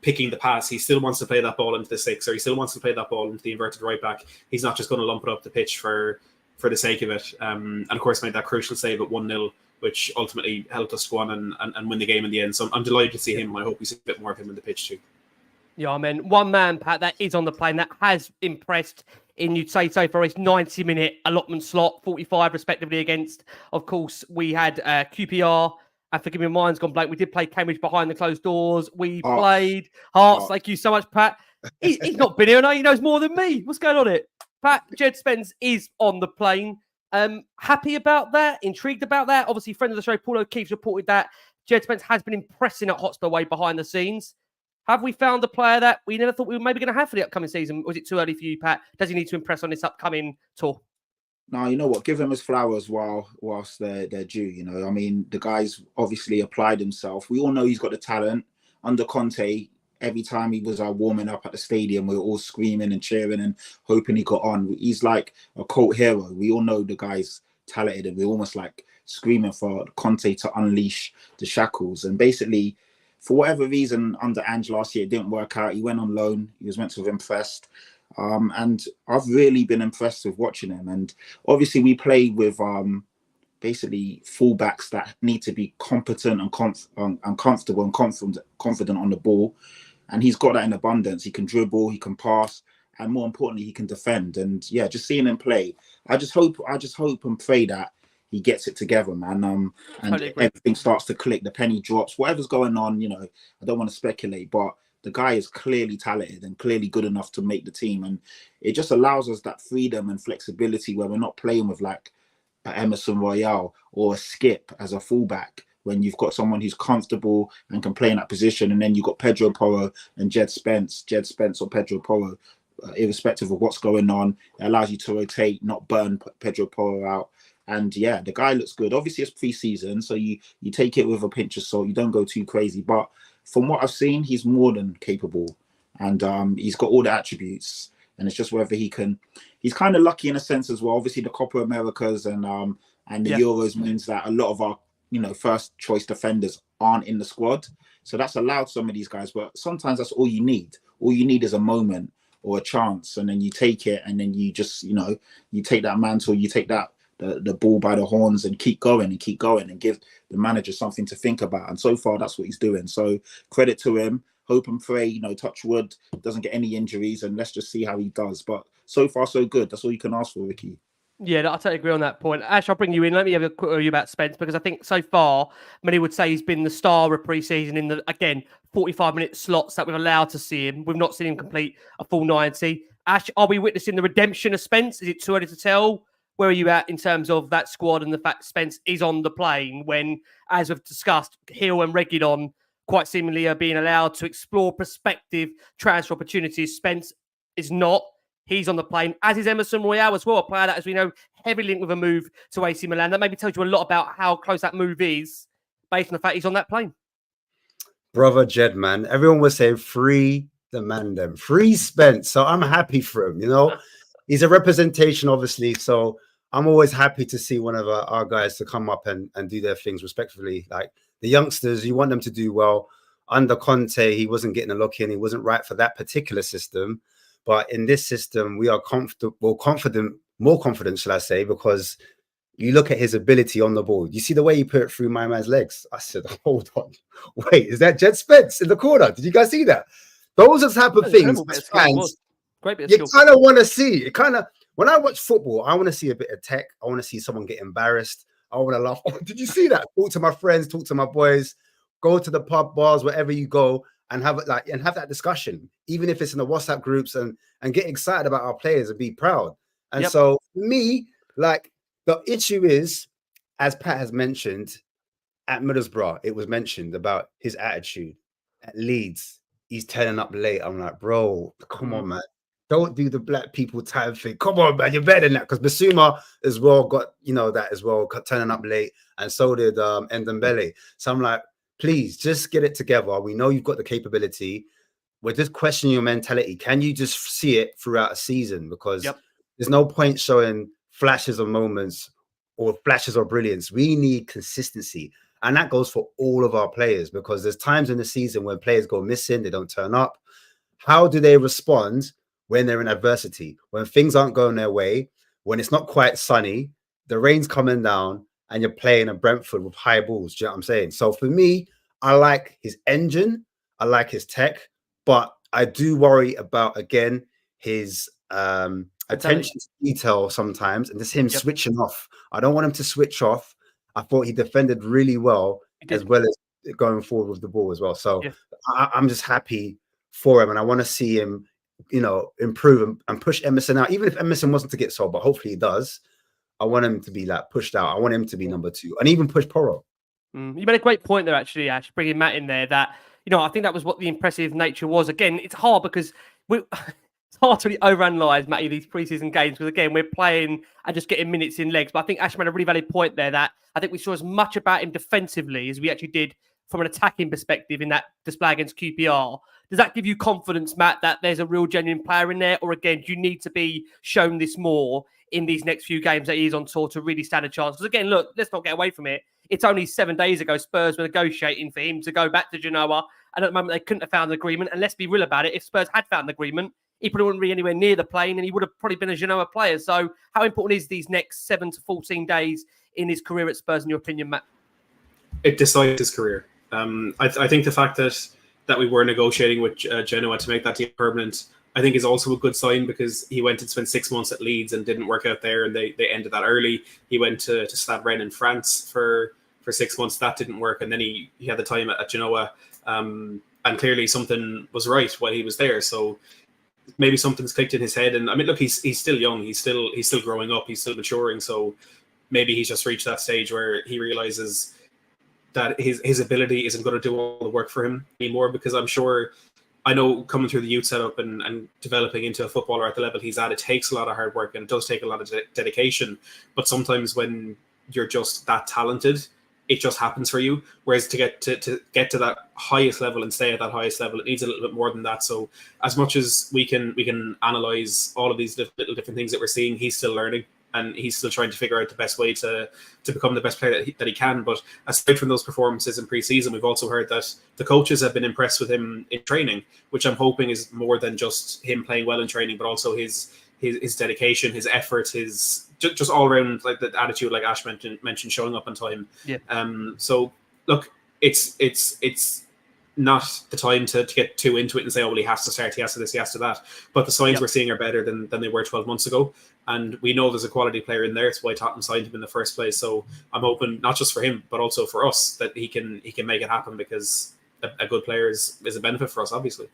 picking the pass. He still wants to play that ball into the 6, or he still wants to play that ball into the inverted right back. He's not just going to lump it up the pitch for the sake of it. And of course made that crucial save at 1-0, which ultimately helped us go on and win the game in the end. So I'm delighted to see him. I hope we see a bit more of him in the pitch too. Yeah, I mean, one man, Pat, that is on the plane that has impressed in, you'd say so, for his 90-minute allotment slot, 45 respectively against, of course, we had QPR. And forgive me, mine's gone blank. We did play Cambridge behind the closed doors. We played Hearts. Thank you so much, Pat. He's not been here, no, he knows more than me. What's going on here? Pat, Jed Spence is on the plane. Happy about that? Intrigued about that? Obviously, friend of the show, Paul O'Keefe's reported that Jed Spence has been impressing at Hotspur way behind the scenes. Have we found a player that we never thought we were maybe going to have for the upcoming season? Was it too early for you, Pat? Does he need to impress on this upcoming tour? No, you know what? Give him his flowers whilst they're due. You know, I mean, the guy's obviously applied himself. We all know he's got the talent. Under Conte, every time he was warming up at the stadium, we were all screaming and cheering and hoping he got on. He's like a cult hero. We all know the guy's talented, and we're almost like screaming for Conte to unleash the shackles. And basically, for whatever reason, under Ange last year, it didn't work out. He went on loan. He was meant to have impressed. And I've really been impressed with watching him. And obviously, we play with basically fullbacks that need to be competent and comfortable and confident on the ball. And he's got that in abundance. He can dribble, he can pass, and more importantly, he can defend. And yeah, just seeing him play, I just hope and pray that he gets it together, man. And Totally agree. everything starts to click. The penny drops. Whatever's going on, you know, I don't want to speculate, but the guy is clearly talented and clearly good enough to make the team, and it just allows us that freedom and flexibility where we're not playing with like Emerson Royale or a Skip as a fullback. When you've got someone who's comfortable and can play in that position, and then you've got Pedro Porro and Jed Spence or Pedro Porro, irrespective of what's going on, it allows you to rotate, not burn Pedro Porro out. And yeah, the guy looks good. Obviously, it's pre-season, so you take it with a pinch of salt. You don't go too crazy, but from what I've seen, he's more than capable, and he's got all the attributes. And it's just whether he can. He's kind of lucky in a sense as well. Obviously, the Copa Americas and the Euros means that a lot of our first choice defenders aren't in the squad, so that's allowed some of these guys. But sometimes that's all you need. All you need is a moment or a chance, and then you take it, and then you just you take that mantle, you take that the ball by the horns, and keep going and give the manager something to think about. And so far, that's what he's doing. So credit to him. Hope and pray, touch wood, doesn't get any injuries, and let's just see how he does. But so far, so good. That's all you can ask for, Ricky. Yeah, I totally agree on that point. Ash, I'll bring you in. Let me have a quick review about Spence, because I think so far, many would say he's been the star of pre-season in the, again, 45-minute slots that we've allowed to see him. We've not seen him complete a full 90. Ash, are we witnessing the redemption of Spence? Is it too early to tell? Where are you at in terms of that squad and the fact Spence is on the plane when, as we've discussed, Hill and Reguilon quite seemingly are being allowed to explore prospective transfer opportunities? Spence is not. He's on the plane, as is Emerson Royale as well, a player that, as we know, heavily linked with a move to AC Milan. That maybe tells you a lot about how close that move is based on the fact he's on that plane. Brother Jed, man, everyone was saying free the man, them free Spence. So I'm happy for him, He's a representation, obviously, so I'm always happy to see one of our guys to come up and do their things respectfully. Like the youngsters, you want them to do well. Under Conte, he wasn't getting a look in. He wasn't right for that particular system. But in this system, we are more confident, shall I say, because you look at his ability on the ball. You see the way he put it through my man's legs. I said, hold on. Wait, is that Jed Spence in the corner? Did you guys see that? Those are the type of things as fans you kind of want to see. It kind of, when I watch football, I want to see a bit of tech. I want to see someone get embarrassed. I want to laugh. Oh, did you see that? Talk to my friends, talk to my boys, go to the pub, bars, wherever you go, and have that discussion, even if it's in the WhatsApp groups, and get excited about our players and be proud. And so for me, like, the issue is, as Pat has mentioned, at Middlesbrough, it was mentioned about his attitude. At Leeds, he's turning up late. I'm like, bro, come on, man. Don't do the black people type thing. Come on, man, you're better than that. Because Basuma as well got, that as well, turning up late. And so did Ndombele. So I'm like, please, just get it together. We know you've got the capability. We're just questioning your mentality. Can you just see it throughout a season? Because there's no point showing flashes of moments or flashes of brilliance. We need consistency. And that goes for all of our players, because there's times in the season when players go missing, they don't turn up. How do they respond when they're in adversity, when things aren't going their way, when it's not quite sunny, the rain's coming down, and you're playing at Brentford with high balls? Do you know what I'm saying? So for me, I like his engine, I like his tech, but I do worry about, again, his attention to detail sometimes, and just him switching off. I don't want him to switch off. I thought he defended really well, as well as going forward with the ball as well. So I'm just happy for him, and I want to see him, improve and push Emerson out. Even if Emerson wasn't to get sold, but hopefully he does, I want him to be like pushed out. I want him to be number 2, and even push Porro. You made a great point there, actually, Ash, bringing Matt in there. That I think that was what the impressive nature was. Again, it's hard because it's hard to really overanalyze, Matty, these preseason games, because again, we're playing and just getting minutes in legs. But I think Ash made a really valid point there, that I think we saw as much about him defensively as we actually did from an attacking perspective in that display against QPR. Does that give you confidence, Matt, that there's a real genuine player in there? Or again, do you need to be shown this more in these next few games that he is on tour to really stand a chance? Because again, look, let's not get away from it. It's only 7 days ago Spurs were negotiating for him to go back to Genoa, and at the moment they couldn't have found an agreement. And let's be real about it, if Spurs had found an agreement, he probably wouldn't be anywhere near the plane, and he would have probably been a Genoa player. So how important is these next 7 to 14 days in his career at Spurs, in your opinion, Matt? It decides his career. I think the fact that we were negotiating with Genoa to make that deal permanent, I think is also a good sign, because he went and spent 6 months at Leeds and didn't work out there, and they ended that early. He went to Stade Rennes in France for 6 months. That didn't work, and then he had the time at Genoa, and clearly something was right while he was there. So maybe something's clicked in his head. And I mean, look, he's still young. He's still growing up. He's still maturing. So maybe he's just reached that stage where he realizes that his ability isn't going to do all the work for him anymore, because I know coming through the youth setup and developing into a footballer at the level he's at, it takes a lot of hard work and it does take a lot of dedication. But sometimes when you're just that talented, it just happens for you. Whereas to get to that highest level and stay at that highest level, it needs a little bit more than that. So as much as we can analyze all of these little different things that we're seeing, he's still learning. And he's still trying to figure out the best way to become the best player that he can. But aside from those performances in pre-season, we've also heard that the coaches have been impressed with him in training, which I'm hoping is more than just him playing well in training, but also his dedication, his effort, his just all around, like the attitude, like Ash mentioned, showing up on time. Yeah. So look, it's not the time to get too into it and say, oh, well, he has to start, he has to this, he has to that. But the signs we're seeing are better than they were 12 months ago. And we know there's a quality player in there. It's why Tottenham signed him in the first place. So I'm hoping, not just for him, but also for us, that he can make it happen, because a good player is a benefit for us, obviously.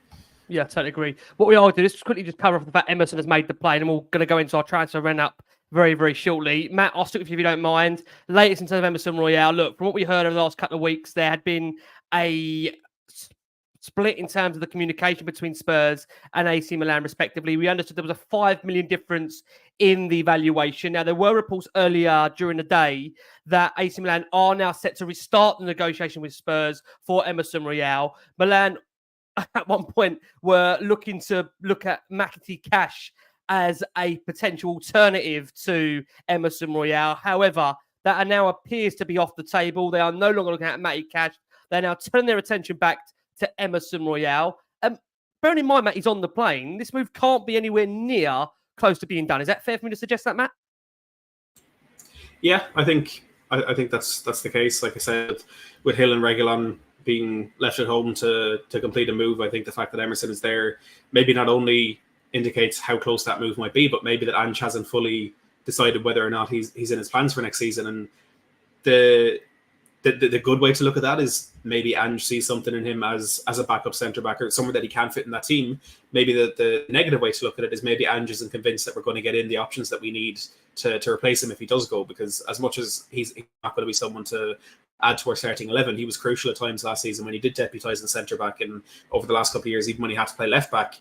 Yeah, totally agree. What we are doing is quickly just cover off the fact Emerson has made the play, and we're going to go into our transfer run-up very, very shortly. Matt, I'll stick with you if you don't mind. Latest in terms of Emerson Royale. Look, from what we heard over the last couple of weeks, there had been a split in terms of the communication between Spurs and AC Milan, respectively. We understood there was a 5 million difference in the valuation. Now, there were reports earlier during the day that AC Milan are now set to restart the negotiation with Spurs for Emerson Royale. Milan, at one point, were looking at McAtee Cash as a potential alternative to Emerson Royale. However, that now appears to be off the table. They are no longer looking at Matty Cash. They're now turning their attention back to Emerson Royale. Bearing in mind, Matt, he's on the plane. This move can't be anywhere near close to being done. Is that fair for me to suggest that, Matt? Yeah, I think that's the case. Like I said, with Hill and Reguilon being left at home to complete a move, I think the fact that Emerson is there maybe not only indicates how close that move might be, but maybe that Ange hasn't fully decided whether or not he's in his plans for next season. And the good way to look at that is maybe Ange sees something in him as a backup centre-back or somewhere that he can fit in that team. Maybe the negative way to look at it is maybe Ange isn't convinced that we're going to get in the options that we need to replace him if he does go, because as much as he's not going to be someone to add to our starting 11, he was crucial at times last season when he did deputise in centre-back, and over the last couple of years, even when he had to play left-back.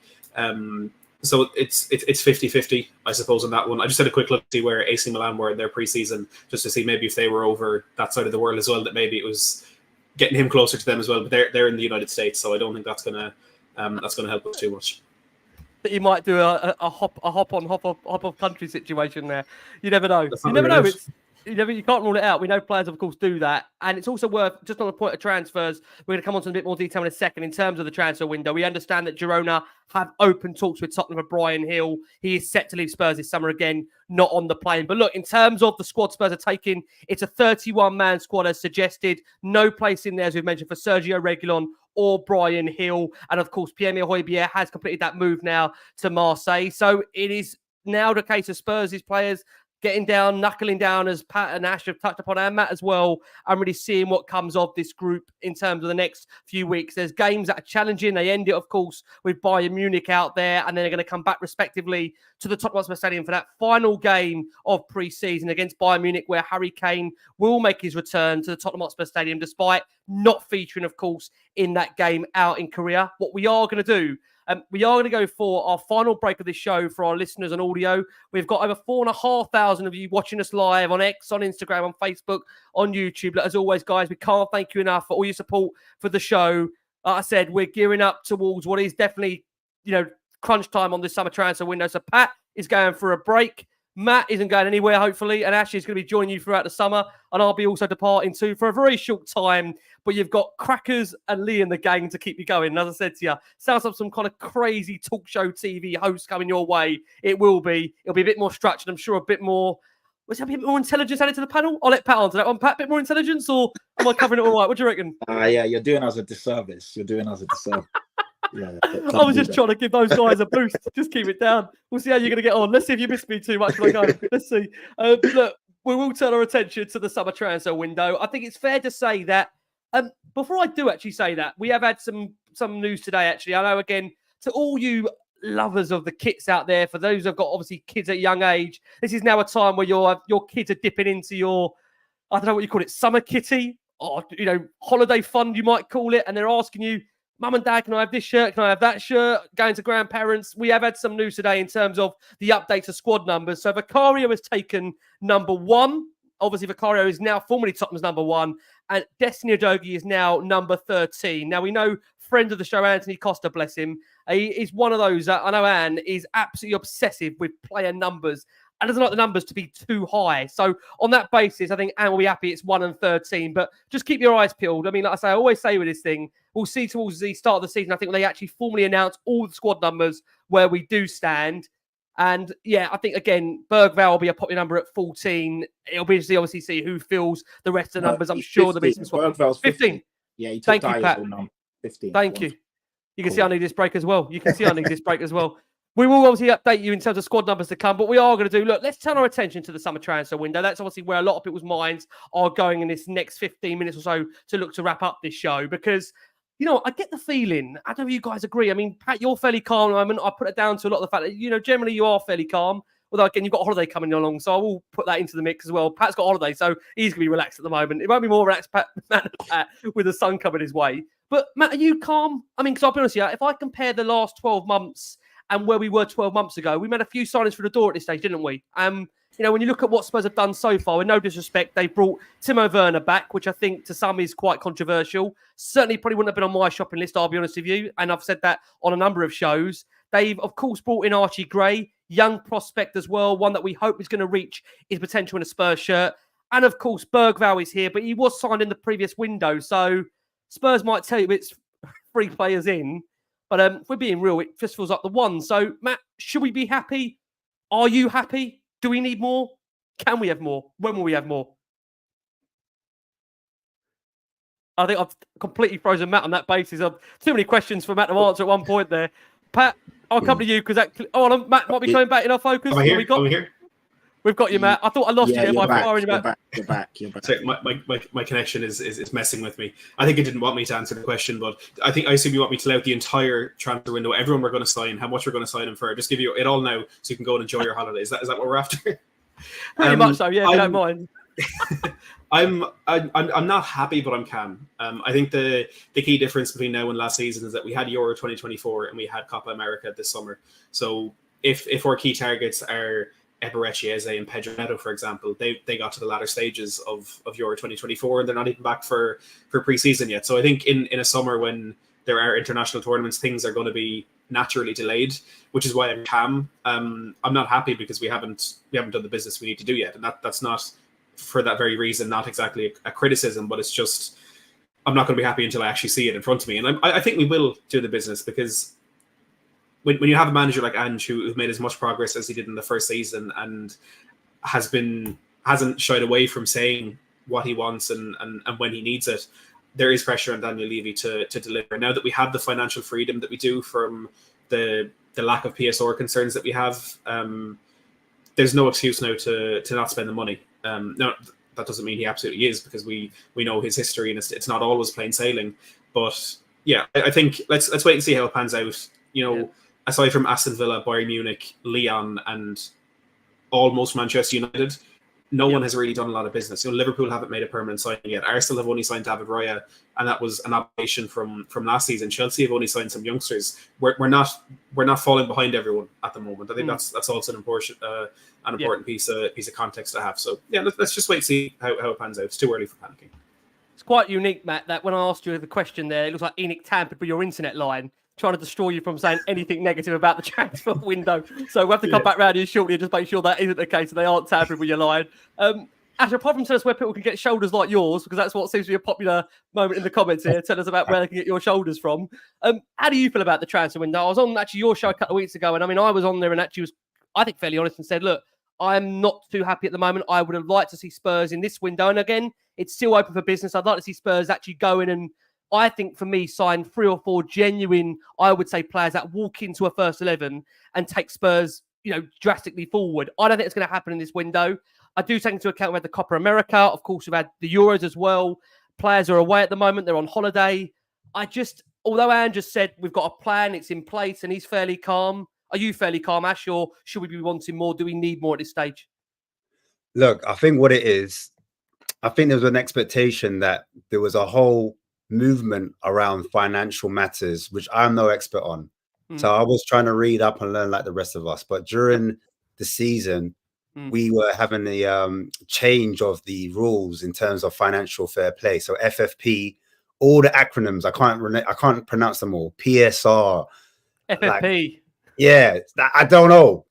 So it's 50-50, I suppose, on that one. I just had a quick look to see where AC Milan were in their pre-season, just to see maybe if they were over that side of the world as well, that maybe it was getting him closer to them as well. But they're in the United States, so I don't think that's gonna help us too much. That you might do a hop off country situation there. You never know. You never know. You can't rule it out. We know players, of course, do that. And it's also worth, just on the point of transfers, we're going to come on to a bit more detail in a second in terms of the transfer window. We understand that Girona have open talks with Tottenham for Brian Hill. He is set to leave Spurs this summer again, not on the plane. But look, in terms of the squad Spurs are taking, it's a 31-man squad as suggested. No place in there, as we've mentioned, for Sergio Reguilon or Brian Hill. And of course, Pierre-Emile Hojbjerg has completed that move now to Marseille. So it is now the case of Spurs' players getting down, knuckling down, as Pat and Ash have touched upon, and Matt as well. I'm really seeing what comes of this group in terms of the next few weeks. There's games that are challenging. They end it, of course, with Bayern Munich out there, and then they're going to come back respectively to the Tottenham Hotspur Stadium for that final game of pre-season against Bayern Munich, where Harry Kane will make his return to the Tottenham Hotspur Stadium, despite not featuring, of course, in that game out in Korea. What we are going to do, we are going to go for our final break of this show for our listeners on audio. We've got over 4,500 of you watching us live on X, on Instagram, on Facebook, on YouTube. As always, guys, we can't thank you enough for all your support for the show. Like I said, we're gearing up towards what is definitely, crunch time on this summer transfer window. So Pat is going for a break. Matt isn't going anywhere, hopefully, and Ashley is going to be joining you throughout the summer, and I'll be also departing too for a very short time. But you've got Crackers and Lee in the gang to keep you going. And as I said to you, sounds like some kind of crazy talk show TV host coming your way. It will be. It'll be a bit more structured. I'm sure a bit more. Was there a bit more intelligence added to the panel? I'll let Pat answer that one. Pat, a bit more intelligence, or am I covering it all right? What do you reckon? Yeah, you're doing us a disservice. Yeah, I was just trying to give those guys a boost. Just keep it down. We'll see how you're going to get on. Let's see if you missed me too much when I go. Let's see. Look, we will turn our attention to the summer transfer window. I think it's fair to say that before I do actually say that, we have had some news today, actually. I know, again, to all you lovers of the kits out there, for those who've got obviously kids at a young age, this is now a time where your kids are dipping into your, I don't know what you call it, summer kitty, or, you know, holiday fund, you might call it, and they're asking you, Mum and Dad, can I have this shirt? Can I have that shirt? Going to grandparents. We have had some news today in terms of the update to squad numbers. So Vicario has taken number 1. Obviously, Vicario is now formally Tottenham's number 1. And Destiny Udogie is now number 13. Now, we know friend of the show, Anthony Costa, bless him, he is one of those, I know Anne is absolutely obsessive with player numbers and doesn't like the numbers to be too high. So on that basis, I think Anne will be happy it's 1 and 13. But just keep your eyes peeled. I mean, like I say, I always say with this thing, we'll see towards the start of the season, I think, when they actually formally announce all the squad numbers where we do stand. And yeah, I think, again, Bergvall will be a popular number at 14. It'll be interesting, obviously, see who fills the rest of the numbers. I'm sure there'll be some squad. Bergvall's 15. Yeah, he took Thank you, Pat. 15. Thank you. You can see I need this break as well. We will obviously update you in terms of squad numbers to come, but we are going to do, look, let's turn our attention to the summer transfer window. That's obviously where a lot of people's minds are going in this next 15 minutes or so to look to wrap up this show, because, you know, I get the feeling, I don't know if you guys agree. I mean, Pat, you're fairly calm at the moment. I put it down to a lot of the fact that, you know, generally you are fairly calm. Although, again, you've got a holiday coming along, so I will put that into the mix as well. Pat's got a holiday, so he's going to be relaxed at the moment. It won't be more relaxed, Pat, with the sun coming his way. But, Matt, are you calm? I mean, because I'll be honest with you, if I compare the last 12 months and where we were 12 months ago, we made a few signings through the door at this stage, didn't we? You know, when you look at what Spurs have done so far, with no disrespect, they've brought Timo Werner back, which I think to some is quite controversial. Certainly probably wouldn't have been on my shopping list, I'll be honest with you. And I've said that on a number of shows. They've, of course, brought in Archie Gray, young prospect as well, one that we hope is going to reach his potential in a Spurs shirt. And, of course, Bergvall is here, but he was signed in the previous window. So Spurs might tell you it's 3 players in. But if we're being real, it just feels like the one. So, Matt, should we be happy? Are you happy? Do we need more? Can we have more? When will we have more? I think I've completely frozen Matt on that basis. Of too many questions for Matt to answer at one point there. Pat, I'll come to you because that. Oh, Matt might be coming back in our focus. Am I here? We've got you, Matt. I thought I lost you there by firing you back. You're back. Sorry, my connection is messing with me. I think it didn't want me to answer the question, but I assume you want me to lay out the entire transfer window, everyone we're going to sign, how much we're going to sign them for. Just give you it all now so you can go and enjoy your holiday. Is that what we're after? Pretty much so, yeah, if you don't mind. I'm not happy, but I'm calm. I think the key difference between now and last season is that we had Euro 2024 and we had Copa America this summer. So if our key targets are Eberechi, Eze and Pedro Neto, for example, they got to the latter stages of Euro 2024 and they're not even back for pre-season yet. So I think in a summer when there are international tournaments, things are going to be naturally delayed, which is why I'm calm. I'm not happy because we haven't done the business we need to do yet, and that's not for that very reason, not exactly a criticism, but it's just I'm not going to be happy until I actually see it in front of me, and I think we will do the business because when you have a manager like Ange who made as much progress as he did in the first season and hasn't shied away from saying what he wants and when he needs it, there is pressure on Daniel Levy to deliver. Now that we have the financial freedom that we do from the lack of PSR concerns that we have, there's no excuse now to not spend the money. No, that doesn't mean he absolutely is, because we know his history and it's not always plain sailing. But yeah, I think let's wait and see how it pans out. You know, aside from Aston Villa, Bayern Munich, Lyon, and almost Manchester United, no one has really done a lot of business. You know, Liverpool haven't made a permanent signing yet. Arsenal have only signed David Raya, and that was an obligation from last season. Chelsea have only signed some youngsters. We're not falling behind everyone at the moment. I think that's also an important piece of context to have. So yeah, let's just wait and see how it pans out. It's too early for panicking. It's quite unique, Matt, that when I asked you the question there, it looks like Enoch tampered with your internet line, trying to destroy you from saying anything negative about the transfer window. So we'll have to come back round here shortly and just make sure that isn't the case and they aren't tampering with your line. Ash, apart from tell us where people can get shoulders like yours, because that's what seems to be a popular moment in the comments here, tell us about where they can get your shoulders from. How do you feel about the transfer window? I was on actually your show a couple of weeks ago, and I mean, I was on there and actually was, I think, fairly honest and said, look, I'm not too happy at the moment. I would have liked to see Spurs in this window. And again, it's still open for business. I'd like to see Spurs actually go in and I think for me, sign 3 or 4 genuine, I would say, players that walk into a first 11 and take Spurs, drastically forward. I don't think it's going to happen in this window. I do take into account we had the Copa America. Of course, we've had the Euros as well. Players are away at the moment. They're on holiday. Although Ange just said we've got a plan, it's in place, and he's fairly calm. Are you fairly calm, Ash, or should we be wanting more? Do we need more at this stage? Look, I think what it is, I think there was an expectation that there was a whole movement around financial matters, which I'm no expert on. So I was trying to read up and learn like the rest of us. But during the season, we were having the change of the rules in terms of financial fair play. So FFP, all the acronyms, I can't pronounce them all. PSR, FFP. I don't know.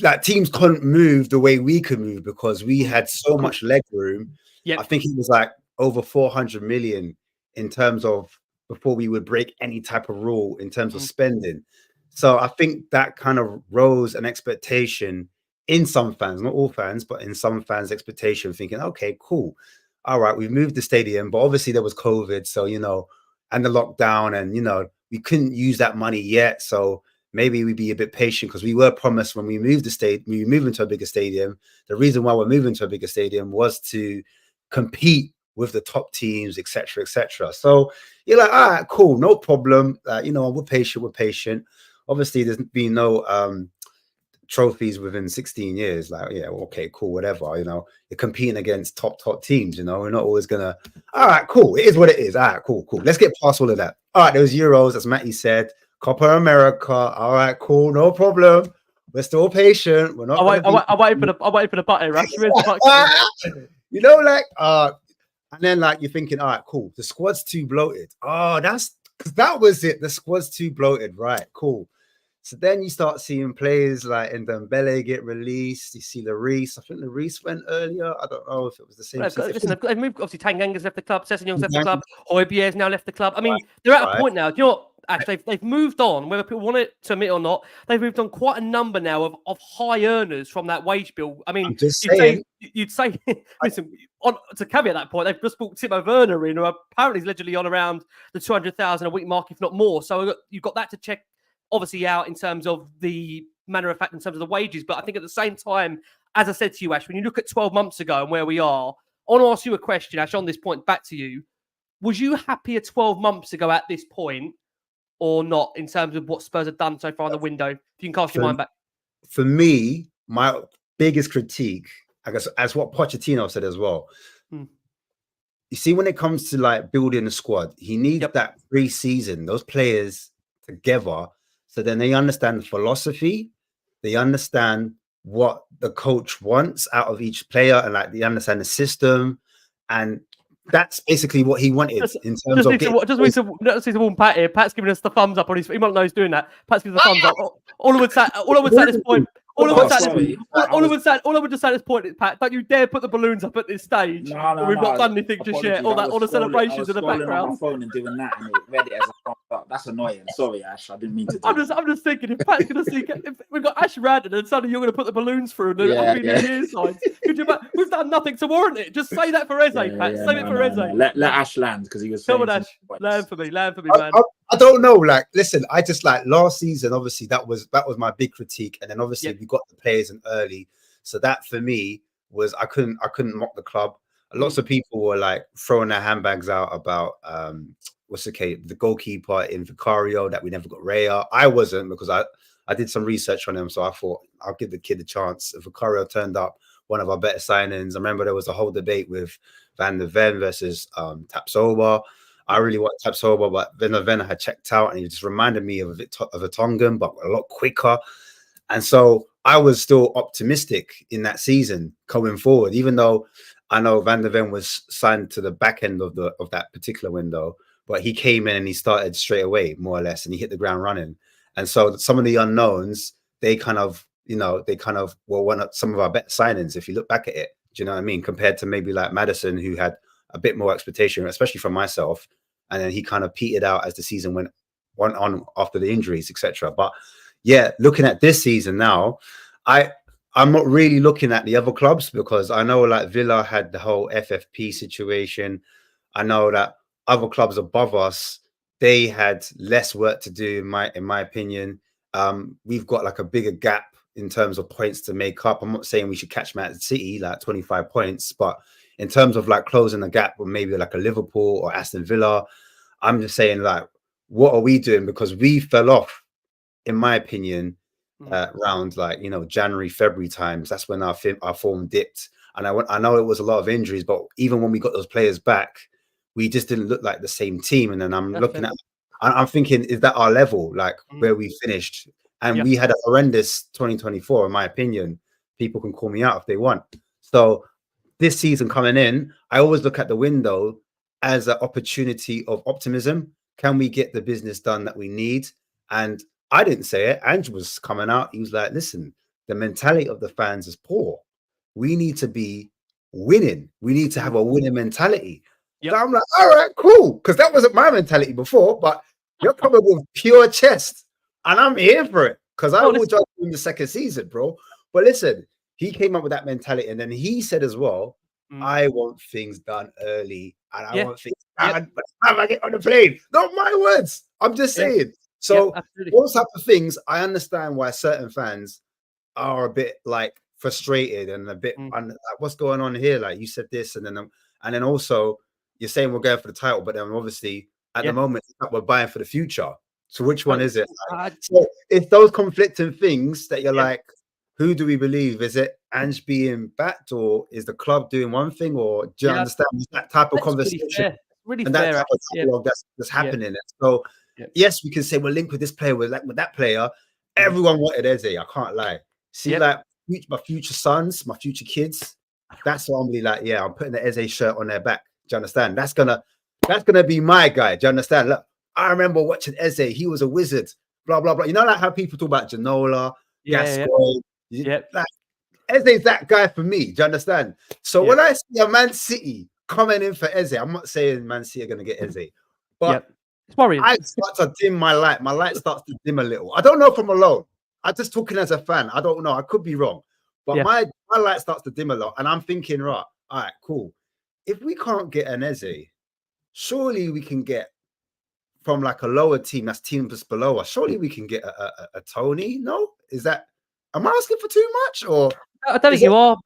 Like teams couldn't move the way we could move because we had so much leg room. I think it was like over 400 million in terms of before we would break any type of rule in terms of spending. So I think that kind of rose an expectation in some fans, not all fans, but in some fans' expectation, thinking, okay, cool. All right, we've moved the stadium, but obviously there was COVID. So, and the lockdown and, we couldn't use that money yet. So maybe we'd be a bit patient because we were promised when we moved we move into a bigger stadium. The reason why we're moving to a bigger stadium was to compete with the top teams, etc., etc. So you're like, all right, cool, no problem. We're patient. Obviously, there's been no trophies within 16 years. Like, yeah, okay, cool, whatever. You're competing against top teams. We're not always gonna. All right, cool. It is what it is. All right, cool. Let's get past all of that. All right, there was Euros, as Matty said. Copa America. All right, cool, no problem. We're still patient. We're not. I'm waiting for the button, right? And then you're thinking, all right, cool. The squad's too bloated. Oh, that was it. The squad's too bloated, right? Cool. So then you start seeing players like Ndombele get released. You see Lloris. I think Lloris went earlier. I don't know if it was the same. Listen, they've moved. Obviously, Tanganga's left the club. Sessegnon's left the club. Højbjerg's now left the club. I mean, they're at a point now. Do you know what? Actually, they've moved on, whether people want it to admit or not. They've moved on quite a number now of high earners from that wage bill. I mean, you'd say, listen, to caveat that point, they've just brought Timo Werner in, who apparently is allegedly on around the 200,000 a week mark, if not more. So you've got that to check, obviously, out in terms of the manner of fact, in terms of the wages. But I think at the same time, as I said to you, Ash, when you look at 12 months ago and where we are, I want to ask you a question, Ash, on this point, back to you. Was you happier 12 months ago at this point or not in terms of what Spurs have done so far in the window? If you can cast your mind back. For me, my biggest critique, I guess, as what Pochettino said as well, you see, when it comes to building a squad, he needs that pre-season, those players together, so then they understand the philosophy, they understand what the coach wants out of each player, and they understand the system, and that's basically what he wanted in terms of. Just need to warn Pat here. Pat's giving us the thumbs up on his. He might know he's doing that. Pat's giving the thumbs up. All I would say at this point. All I would just say at this point is, Pat, don't you dare put the balloons up at this stage. No, we've not done anything just yet. All the celebrations in the background. On my phone and doing that, and it read it as a thumbs up. That's annoying. Sorry, Ash. I didn't mean to. I'm just thinking if Pat's going to see, if we've got Ash Radden and suddenly you're going to put the balloons through and the year signs. We've done nothing to warrant it. Just say that for Eze, Pat. Save it for Eze. Let Ash land because he was. Come on, Ash. Land for me, man. I don't know. Listen, I just last season. Obviously, that was my big critique, and then obviously we got the players in early, so that for me was I couldn't mock the club. Lots of people were throwing their handbags out about the goalkeeper in Vicario that we never got Raya. I wasn't, because I did some research on him, so I thought I'll give the kid a chance. Vicario turned up, one of our better signings. I remember there was a whole debate with Van der Ven versus Tapsoba. I really want Tapsoba, but Van der Ven had checked out, and he just reminded me of a Tongan, but a lot quicker. And so I was still optimistic in that season going forward, even though I know Van der Ven was signed to the back end of that particular window, but he came in and he started straight away, more or less, and he hit the ground running. And so some of the unknowns, they kind of were one of some of our better signings, if you look back at it. Do you know what I mean? Compared to maybe Maddison, who had a bit more expectation, especially from myself. And then he kind of petered out as the season went on after the injuries, etc. But yeah, looking at this season now, I'm not really looking at the other clubs, because I know Villa had the whole FFP situation. I know that other clubs above us, they had less work to do, in my opinion. We've got like a bigger gap in terms of points to make up. I'm not saying we should catch Man City like 25 points, but in terms of like closing the gap with maybe like a Liverpool or Aston Villa, I'm just saying like, what are we doing? Because we fell off, in my opinion, around like, you know, January, February times. That's when our form dipped. And I know it was a lot of injuries, but even when we got those players back, we just didn't look like the same team. And then I'm thinking, is that our level, like where we finished? And we had a horrendous 2024, in my opinion. People can call me out if they want. So this season coming in, I always look at the window as an opportunity of optimism. Can we get the business done that we need? And I didn't say it. Ange was coming out. He was like, listen, the mentality of the fans is poor. We need to be winning. We need to have a winning mentality. So I'm like, all right, cool. Because that wasn't my mentality before, but you're coming with pure chest. And I'm here for it. Because I will judge him the second season, bro. But listen, he came up with that mentality. And then he said as well, I want things done early. And I want things done by the time I get on the plane. Not my words. I'm just saying. So those type of things, I understand why certain fans are a bit like frustrated and a bit like, what's going on here? Like you said this, and then also you're saying we're going for the title, but then obviously at the moment we're buying for the future. So which one is it? Like, so it's those conflicting things that you're like, who do we believe? Is it Ange being backed, or is the club doing one thing, or do you understand that type of conversation? Really and fair, that type of dialogue that's happening. So yes, we can say we're linked with this player, with that player. Everyone wanted Eze, I can't lie. See, like my future sons, my future kids, that's what I'm really like, I'm putting the Eze shirt on their back. Do you understand? That's gonna be my guy. Do you understand? Look, I remember watching Eze, he was a wizard, blah blah blah. You know, like how people talk about Ginola, Gascoigne. Like Eze's that guy for me. Do you understand? So when I see a Man City coming in for Eze, I'm not saying Man City are gonna get Eze, but it's worrying. I start to dim my light. My light starts to dim a little. I don't know if I'm alone. I'm just talking as a fan. I don't know. I could be wrong. But my light starts to dim a lot. And I'm thinking, right, all right, cool. If we can't get an Eze, surely we can get from like a lower team, that's team just below us. Surely we can get a Toney. No? Am I asking for too much? Or I don't think you are.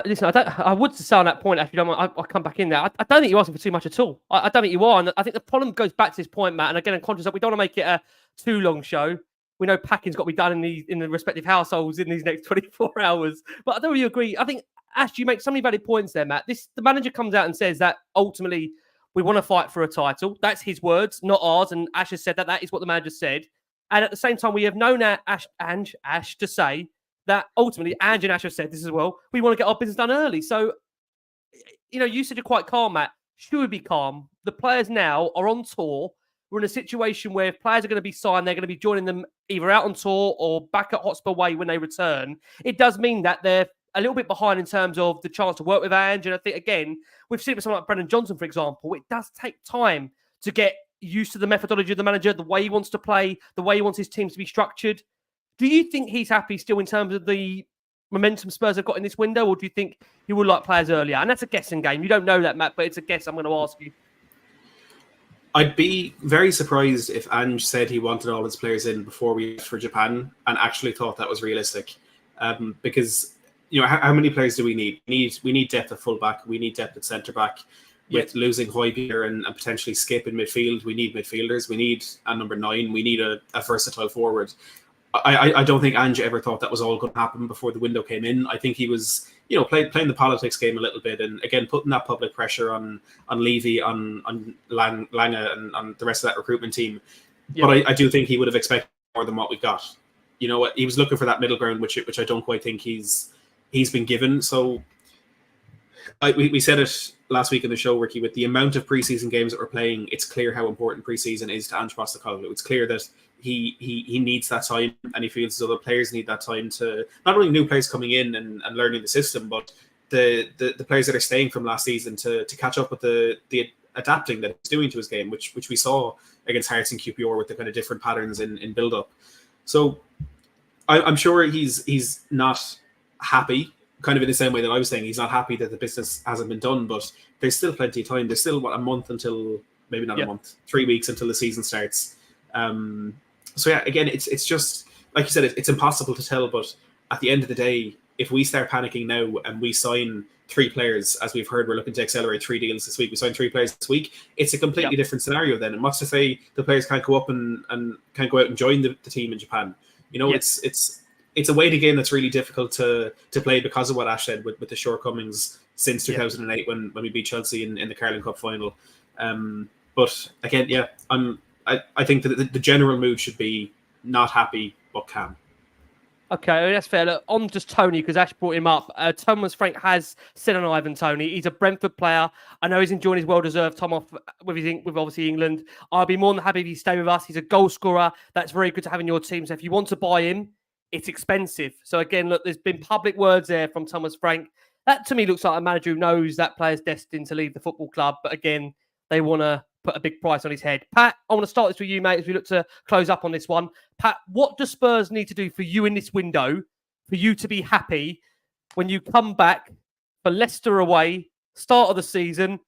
Listen, I would say on that point, if you don't mind, I'll come back in there. I don't think you're asking for too much at all. I don't think you are. And I think the problem goes back to this point, Matt. And again, I'm conscious that we don't want to make it a too long show. We know packing's got to be done in the respective households in these next 24 hours. But I don't really agree. I think, Ash, you make so many valid points there, Matt. The manager comes out and says that ultimately we want to fight for a title. That's his words, not ours. And Ash has said that. That is what the manager said. And at the same time, we have known Ash to say that ultimately, Ange and Ash have said this as well, we want to get our business done early. So, you know, you said you're quite calm, Matt. Should we be calm? The players now are on tour. We're in a situation where if players are going to be signed, they're going to be joining them either out on tour or back at Hotspur Way when they return. It does mean that they're a little bit behind in terms of the chance to work with Ange. And I think, again, we've seen it with someone like Brendan Johnson, for example. It does take time to get used to the methodology of the manager, the way he wants to play, the way he wants his teams to be structured. Do you think he's happy still in terms of the momentum Spurs have got in this window, or do you think he would like players earlier? And that's a guessing game. You don't know that, Matt, but it's a guess I'm going to ask you. I'd be very surprised if Ange said he wanted all his players in before we left for Japan and actually thought that was realistic. Because, you know, how many players do we need? We need depth at fullback. We need depth at centre-back. With losing Højbjerg and potentially Skip in midfield, we need midfielders. We need a number 9. We need a versatile forward. I don't think Ange ever thought that was all going to happen before the window came in. I think he was, you know, playing the politics game a little bit, and again putting that public pressure on Levy, on Lange, and on the rest of that recruitment team. But I do think he would have expected more than what we've got. You know, he was looking for that middle ground, which I don't quite think he's been given. So we said it last week in the show, Ricky, with the amount of preseason games that we're playing, it's clear how important preseason is to Ange Postecoglou. It's clear that he needs that time, and he feels as though the players need that time to, not only new players coming in and learning the system, but the players that are staying from last season to catch up with the adapting that he's doing to his game, which we saw against Hearts and QPR with the kind of different patterns in build-up. So I'm sure he's not happy, kind of in the same way that I was saying he's not happy that the business hasn't been done, but there's still plenty of time. There's still, a month until maybe not a month, 3 weeks until the season starts. So yeah, again, it's just like you said, it's impossible to tell. But at the end of the day, if we start panicking now and we sign 3 players, as we've heard, we're looking to accelerate 3 deals this week. We signed 3 players this week. It's a completely different scenario then. And what's to say the players can't go up and can't go out and join the team in Japan? You know, it's a weighted game that's really difficult to play because of what Ash said with the shortcomings since 2008 when we beat Chelsea in the Carling Cup final. But again, I think that the general mood should be not happy but calm. Okay, that's fair. Look, on just Toney, because Ash brought him up. Thomas Frank has said on Ivan Toney, he's a Brentford player. I know he's enjoying his well-deserved time off with obviously England. I'll be more than happy if he stay with us. He's a goal scorer. That's very good to have in your team. So if you want to buy him, it's expensive. So again, look, there's been public words there from Thomas Frank. That to me looks like a manager who knows that player's destined to leave the football club. But again, they want to put a big price on his head. Pat, I want to start this with you, mate, as we look to close up on this one. Pat, what do Spurs need to do for you in this window for you to be happy when you come back for Leicester away, start of the season,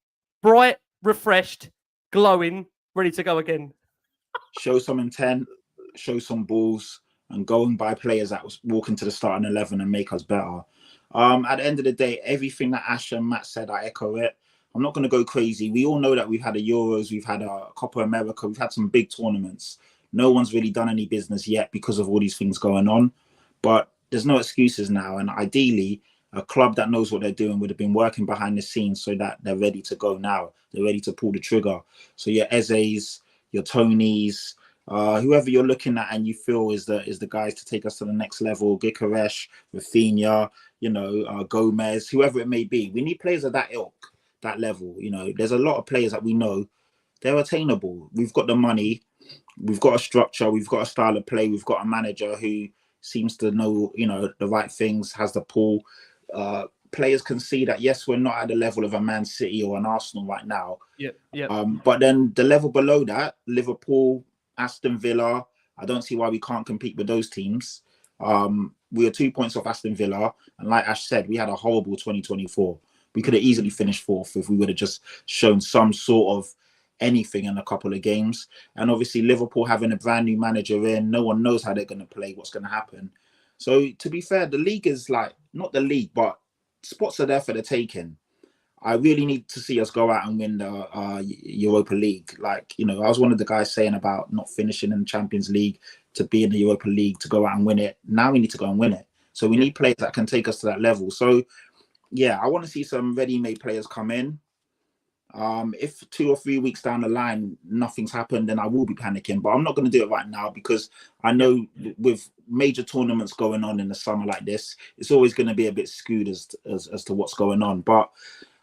bright, refreshed, glowing, ready to go again? Show some intent, show some balls, and go and buy players that walk into the starting 11 and make us better. At the end of the day, everything that Ash and Matt said, I echo it. I'm not going to go crazy. We all know that we've had a Euros, we've had a Copa America, we've had some big tournaments. No one's really done any business yet because of all these things going on. But there's no excuses now. And ideally, a club that knows what they're doing would have been working behind the scenes so that they're ready to go now. They're ready to pull the trigger. So your Eze's, your Toneys, whoever you're looking at and you feel is the guys to take us to the next level, Gyökeres, Rafinha, Gomez, whoever it may be. We need players of that ilk, that level. There's a lot of players that we know they're attainable. We've got the money, we've got a structure, we've got a style of play, we've got a manager who seems to know the right things, has the pull. Players can see that yes, we're not at the level of a Man City or an Arsenal right now. But then the level below that, Liverpool, Aston Villa, I don't see why we can't compete with those teams. We are 2 points off Aston Villa, and like Ash said, we had a horrible 2024. We could have easily finished 4th if we would have just shown some sort of anything in a couple of games. And obviously Liverpool having a brand new manager in, no one knows how they're going to play, what's going to happen. So to be fair, the league is not the league, but spots are there for the taking. I really need to see us go out and win the Europa League. I was one of the guys saying about not finishing in the Champions League to be in the Europa League, to go out and win it. Now we need to go and win it. So we need players that can take us to that level. So yeah, I want to see some ready-made players come in. If 2 or 3 weeks down the line, nothing's happened, then I will be panicking. But I'm not going to do it right now because I know with major tournaments going on in the summer like this, it's always going to be a bit skewed as to what's going on. But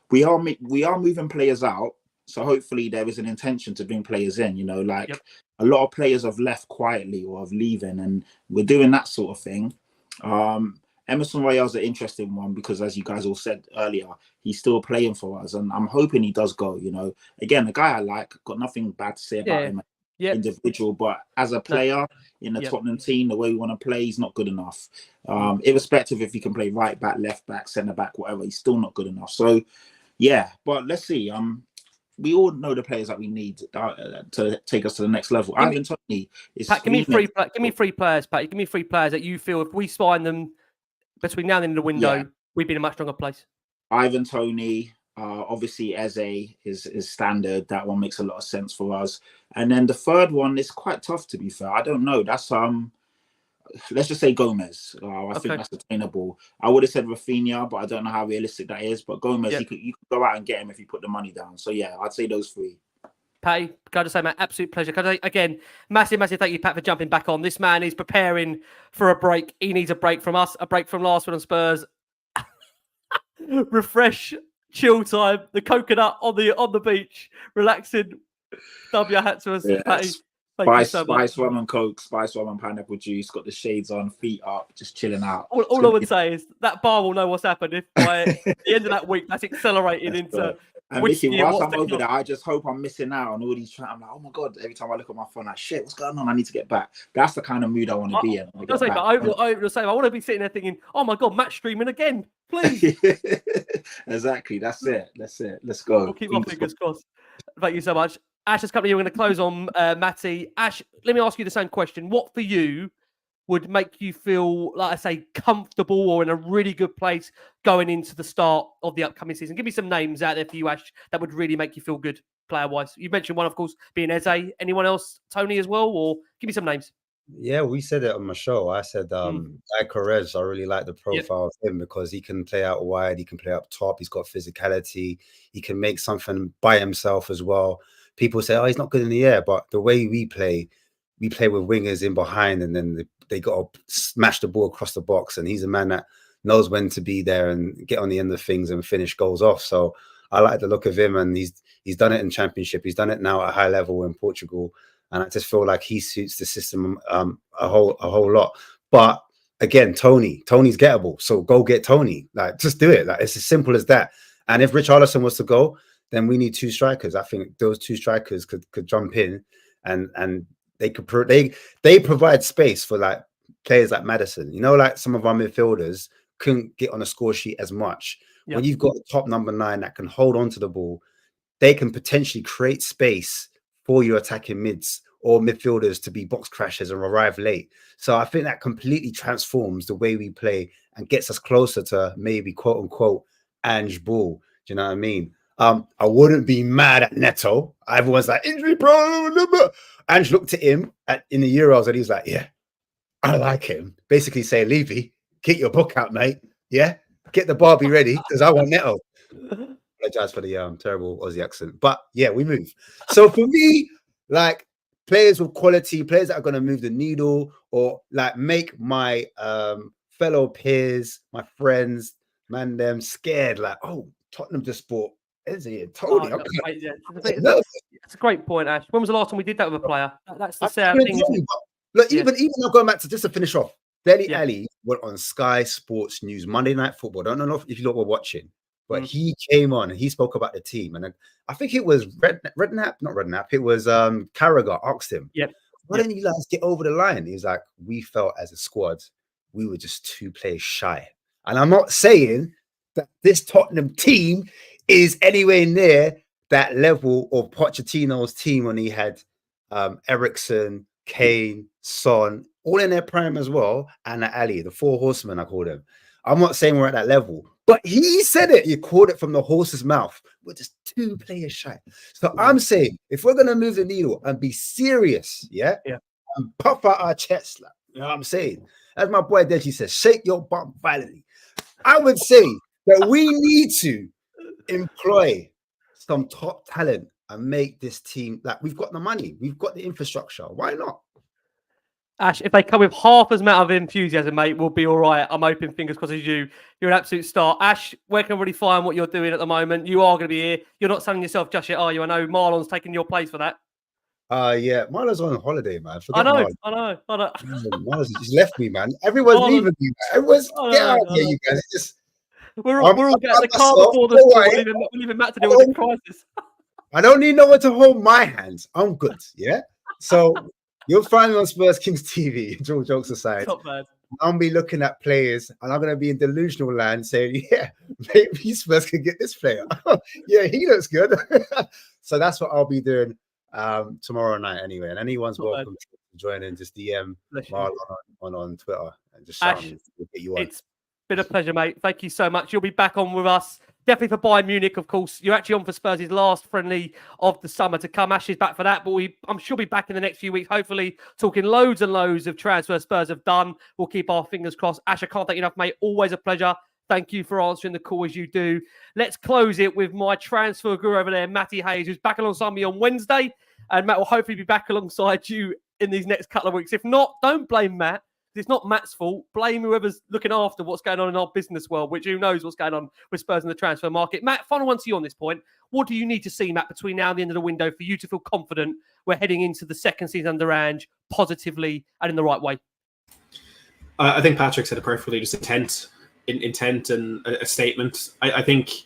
we are moving players out. So hopefully there is an intention to bring players in, a lot of players have left quietly or have leaving, and we're doing that sort of thing. Emerson Royale's an interesting one because, as you guys all said earlier, he's still playing for us, and I'm hoping he does go. Again, a guy I like, got nothing bad to say about him, individual, but as a player in the Tottenham team, the way we want to play, he's not good enough. Irrespective if he can play right back, left back, centre back, whatever, he's still not good enough. So, yeah, but let's see. We all know the players that we need to take us to the next level. Ivan Toney is. Pat, give me 3 players, Pat. Give me 3 players that you feel if we sign them between now and the end of the window, we'd be in a much stronger place. Ivan Toney, obviously Eze is standard. That one makes a lot of sense for us. And then the third one is quite tough, to be fair. I don't know. That's let's just say Gomez. I think that's attainable. I would have said Rafinha, but I don't know how realistic that is. But Gomez, you could go out and get him if you put the money down. So yeah, I'd say those 3. Patty, can I just say, my absolute pleasure. Can I, again, massive thank you, Pat, for jumping back on. This man is preparing for a break. He needs a break from us, a break from last one on Spurs. Refresh, chill time, the coconut on the beach, relaxing. W hat to us, Patty. Thank you so much. Spice rum and coke, spice rum and pineapple juice, got the shades on, feet up, just chilling out. All I would say is that bar will know what's happened if by the end of that week that's accelerated into. And Mickey, whilst I'm over there, I just hope I'm missing out on all these. I'm like, oh my god! Every time I look at my phone, like, shit, what's going on? I need to get back. That's the kind of mood I want to be in. I want to be sitting there thinking, oh my god, match streaming again, please. Exactly. That's it. Let's go. We'll keep my fingers crossed. Thank you so much. Ash has come to you. We're going to close on Matty. Ash, let me ask you the same question. What for you would make you feel, like I say, comfortable or in a really good place going into the start of the upcoming season? Give me some names out there for you, Ash, that would really make you feel good player-wise. You mentioned one, of course, being Eze. Anyone else, Toney as well? Or give me some names. Yeah, we said it on my show. I said Guy Correz, I really like the profile of him because he can play out wide, he can play up top, he's got physicality, he can make something by himself as well. People say, oh, he's not good in the air, but the way we play with wingers in behind, and then they got to smash the ball across the box, and he's a man that knows when to be there and get on the end of things and finish goals off. So I like the look of him, and he's done it in Championship. He's done it now at a high level in Portugal. And I just feel like he suits the system a whole lot. But again, Tony's gettable. So go get Toney. Like, just do it. Like, it's as simple as that. And if Richarlison was to go, then we need 2 strikers. I think those 2 strikers could jump in and they could they provide space for like players like Maddison. You know, like some of our midfielders couldn't get on a score sheet as much. When you've got a top number 9 that can hold on to the ball, they can potentially create space for your attacking mids or midfielders to be box crashers and arrive late. So I think that completely transforms the way we play and gets us closer to maybe quote unquote Ange ball. Do you know what I mean? I wouldn't be mad at Neto. Everyone's like, injury prone. Ange looked at him in the Euros and he was like, yeah, I like him. Basically say, Levy, get your book out, mate. Yeah, get the Barbie ready because I want Neto. Apologize for the terrible Aussie accent, but yeah, we move. So for me, like players with quality, players that are going to move the needle or like make my fellow peers, my friends, man, them scared. Like, oh, Tottenham just bought Eze, Toney. That's a great point, Ash. When was the last time we did that with a player? That's the sad thing. Look, even now going back to just to finish off, Dele Alli went on Sky Sports News Monday Night Football. I don't know if you lot were watching. But he came on and he spoke about the team. And I think it was Redknapp. It was Carragher asked him, why don't you guys get over the line? He was like, we felt as a squad, we were just 2 players shy. And I'm not saying that this Tottenham team is anywhere near that level of Pochettino's team when he had Eriksen, Kane, Son, all in their prime as well, and Ali, the 4 horsemen, I call them. I'm not saying we're at that level, but he said it. You caught it from the horse's mouth. We're just 2 players shy. So I'm saying, if we're going to move the needle and be serious, and puff out our chest, like, you know what I'm saying? As my boy Deji says, shake your bum violently. I would say that we need to employ some top talent and make this team, like, we've got the money, we've got the infrastructure. Why not? Ash, if they come with half as much of enthusiasm, mate, we'll be all right. I'm hoping, fingers crossed, as you. You're an absolute star. Ash, where can everybody find what you're doing at the moment? You are going to be here. You're not selling yourself just yet, are you? I know Marlon's taking your place for that. Yeah, Marlon's on holiday, man. I know. Marlon's just left me, man. Everyone's leaving me, man. Everyone's get out of here, you guys. It's just we're all getting the car before the storm. We're leaving Matt to deal with the crisis. I don't need no one to hold my hands. I'm good, yeah? So you'll find me on Spurs Kings TV, all jokes aside. Not bad. I'll be looking at players and I'm going to be in delusional land saying, yeah, maybe Spurs can get this player. Yeah, he looks good. So that's what I'll be doing tomorrow night anyway. And anyone's welcome to join in. Just DM Marlon on Twitter and just shout me. We'll get you on. It's been a pleasure, mate. Thank you so much. You'll be back on with us. Definitely for Bayern Munich, of course. You're actually on for Spurs' last friendly of the summer to come. Ash is back for that, but I'm sure we'll be back in the next few weeks, hopefully talking loads and loads of transfer Spurs have done. We'll keep our fingers crossed. Ash, I can't thank you enough, mate. Always a pleasure. Thank you for answering the call as you do. Let's close it with my transfer guru over there, Matty Hayes, who's back alongside me on Wednesday. And Matt will hopefully be back alongside you in these next couple of weeks. If not, don't blame Matt. It's not Matt's fault. Blame whoever's looking after what's going on in our business world, which who knows what's going on with Spurs in the transfer market. Matt, final one to you on this point. What do you need to see, Matt, between now and the end of the window for you to feel confident we're heading into the second season under Ange positively and in the right way? I think Patrick said it perfectly, just intent and a statement. I think,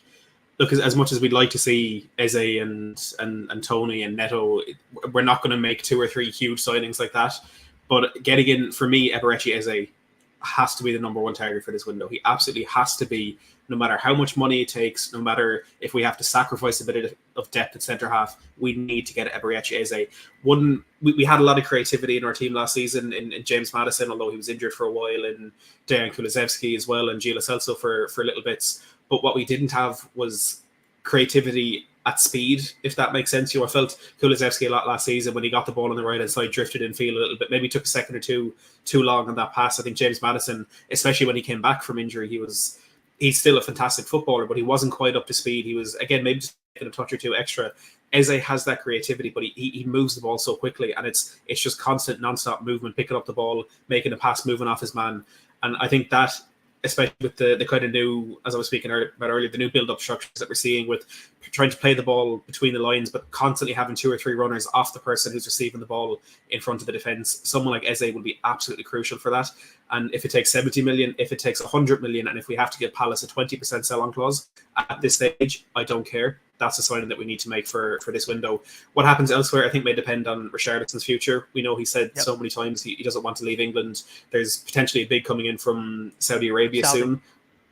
look, as much as we'd like to see Eze and Toney and Neto, we're not going to make 2 or 3 huge signings like that. But getting in, for me, Eberechi Eze has to be the number one target for this window. He absolutely has to be, no matter how much money it takes, no matter if we have to sacrifice a bit of depth at centre half, we need to get Eberechi Eze. We had a lot of creativity in our team last season in James Maddison, although he was injured for a while, and Dejan Kulusevski as well, and Gio Lo Celso for little bits. But what we didn't have was creativity at speed, if that makes sense. I felt Kulusevski a lot last season when he got the ball on the right hand side, drifted in field a little bit, maybe took a second or two too long on that pass. I think James Maddison, especially when he came back from injury, he's still a fantastic footballer, but he wasn't quite up to speed. He was, again, maybe just taking a touch or two extra. Eze has that creativity, but he moves the ball so quickly, and it's just constant non-stop movement, picking up the ball, making a pass, moving off his man. And I think that, especially with the kind of new, as I was speaking about earlier, the new build-up structures that we're seeing with trying to play the ball between the lines, but constantly having 2 or 3 runners off the person who's receiving the ball in front of the defence. Someone like Eze will be absolutely crucial for that. And if it takes 70 million, if it takes 100 million, and if we have to give Palace a 20% sell-on clause at this stage, I don't care. That's a signing that we need to make for this window. What happens elsewhere, I think, may depend on Richarlison's future. We know he said so many times he doesn't want to leave England. There's potentially a bid coming in from Saudi Arabia soon.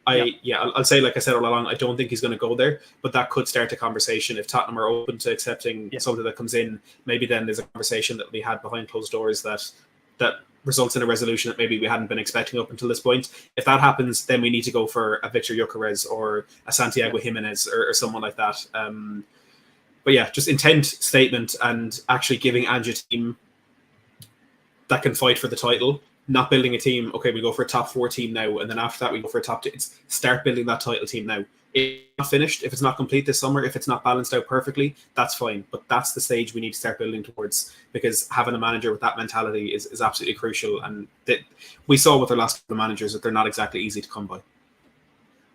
I'll say, like I said all along, I don't think he's going to go there, but that could start a conversation. If Tottenham are open to accepting something that comes in, maybe then there's a conversation that will be had behind closed doors that results in a resolution that maybe we hadn't been expecting up until this point. If that happens, then we need to go for a Victor Gyökeres or a Santiago Jimenez or someone like that. But yeah, just intent statement and actually giving Ange a team that can fight for the title. Not building a team, okay, we go for a top 4 team now, and then after that we go for a top 2. Start building that title team now. If it's not finished, if it's not complete this summer, if it's not balanced out perfectly, that's fine. But that's the stage we need to start building towards, because having a manager with that mentality is absolutely crucial. And we saw with our last couple of managers that they're not exactly easy to come by.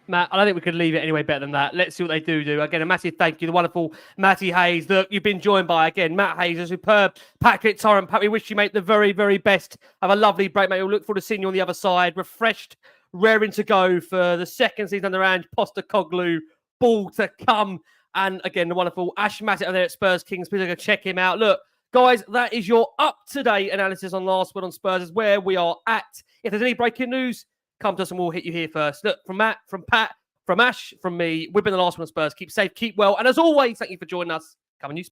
Matt, I don't think we could leave it anyway better than that. Let's see what they do. Again, a massive thank you to the wonderful Matty Hayes. Look, you've been joined by, again, Matt Hayes, a superb Patrick Tyrant. Pat, we wish you, mate, the very, very best. Have a lovely break, mate. We'll look forward to seeing you on the other side, refreshed, raring to go for the second season under Ange Postecoglou. Ball to come. And again, the wonderful Ashmatic there at Spurs Kings. Please go check him out. Look, guys, that is your up-to-date analysis on Last Word on Spurs, is where we are at. If there's any breaking news, come to us and we'll hit you here first. Look, from Matt, from Pat, from Ash, from me, we've been the Last One on Spurs. Keep safe, keep well. And as always, thank you for joining us. Come on, you.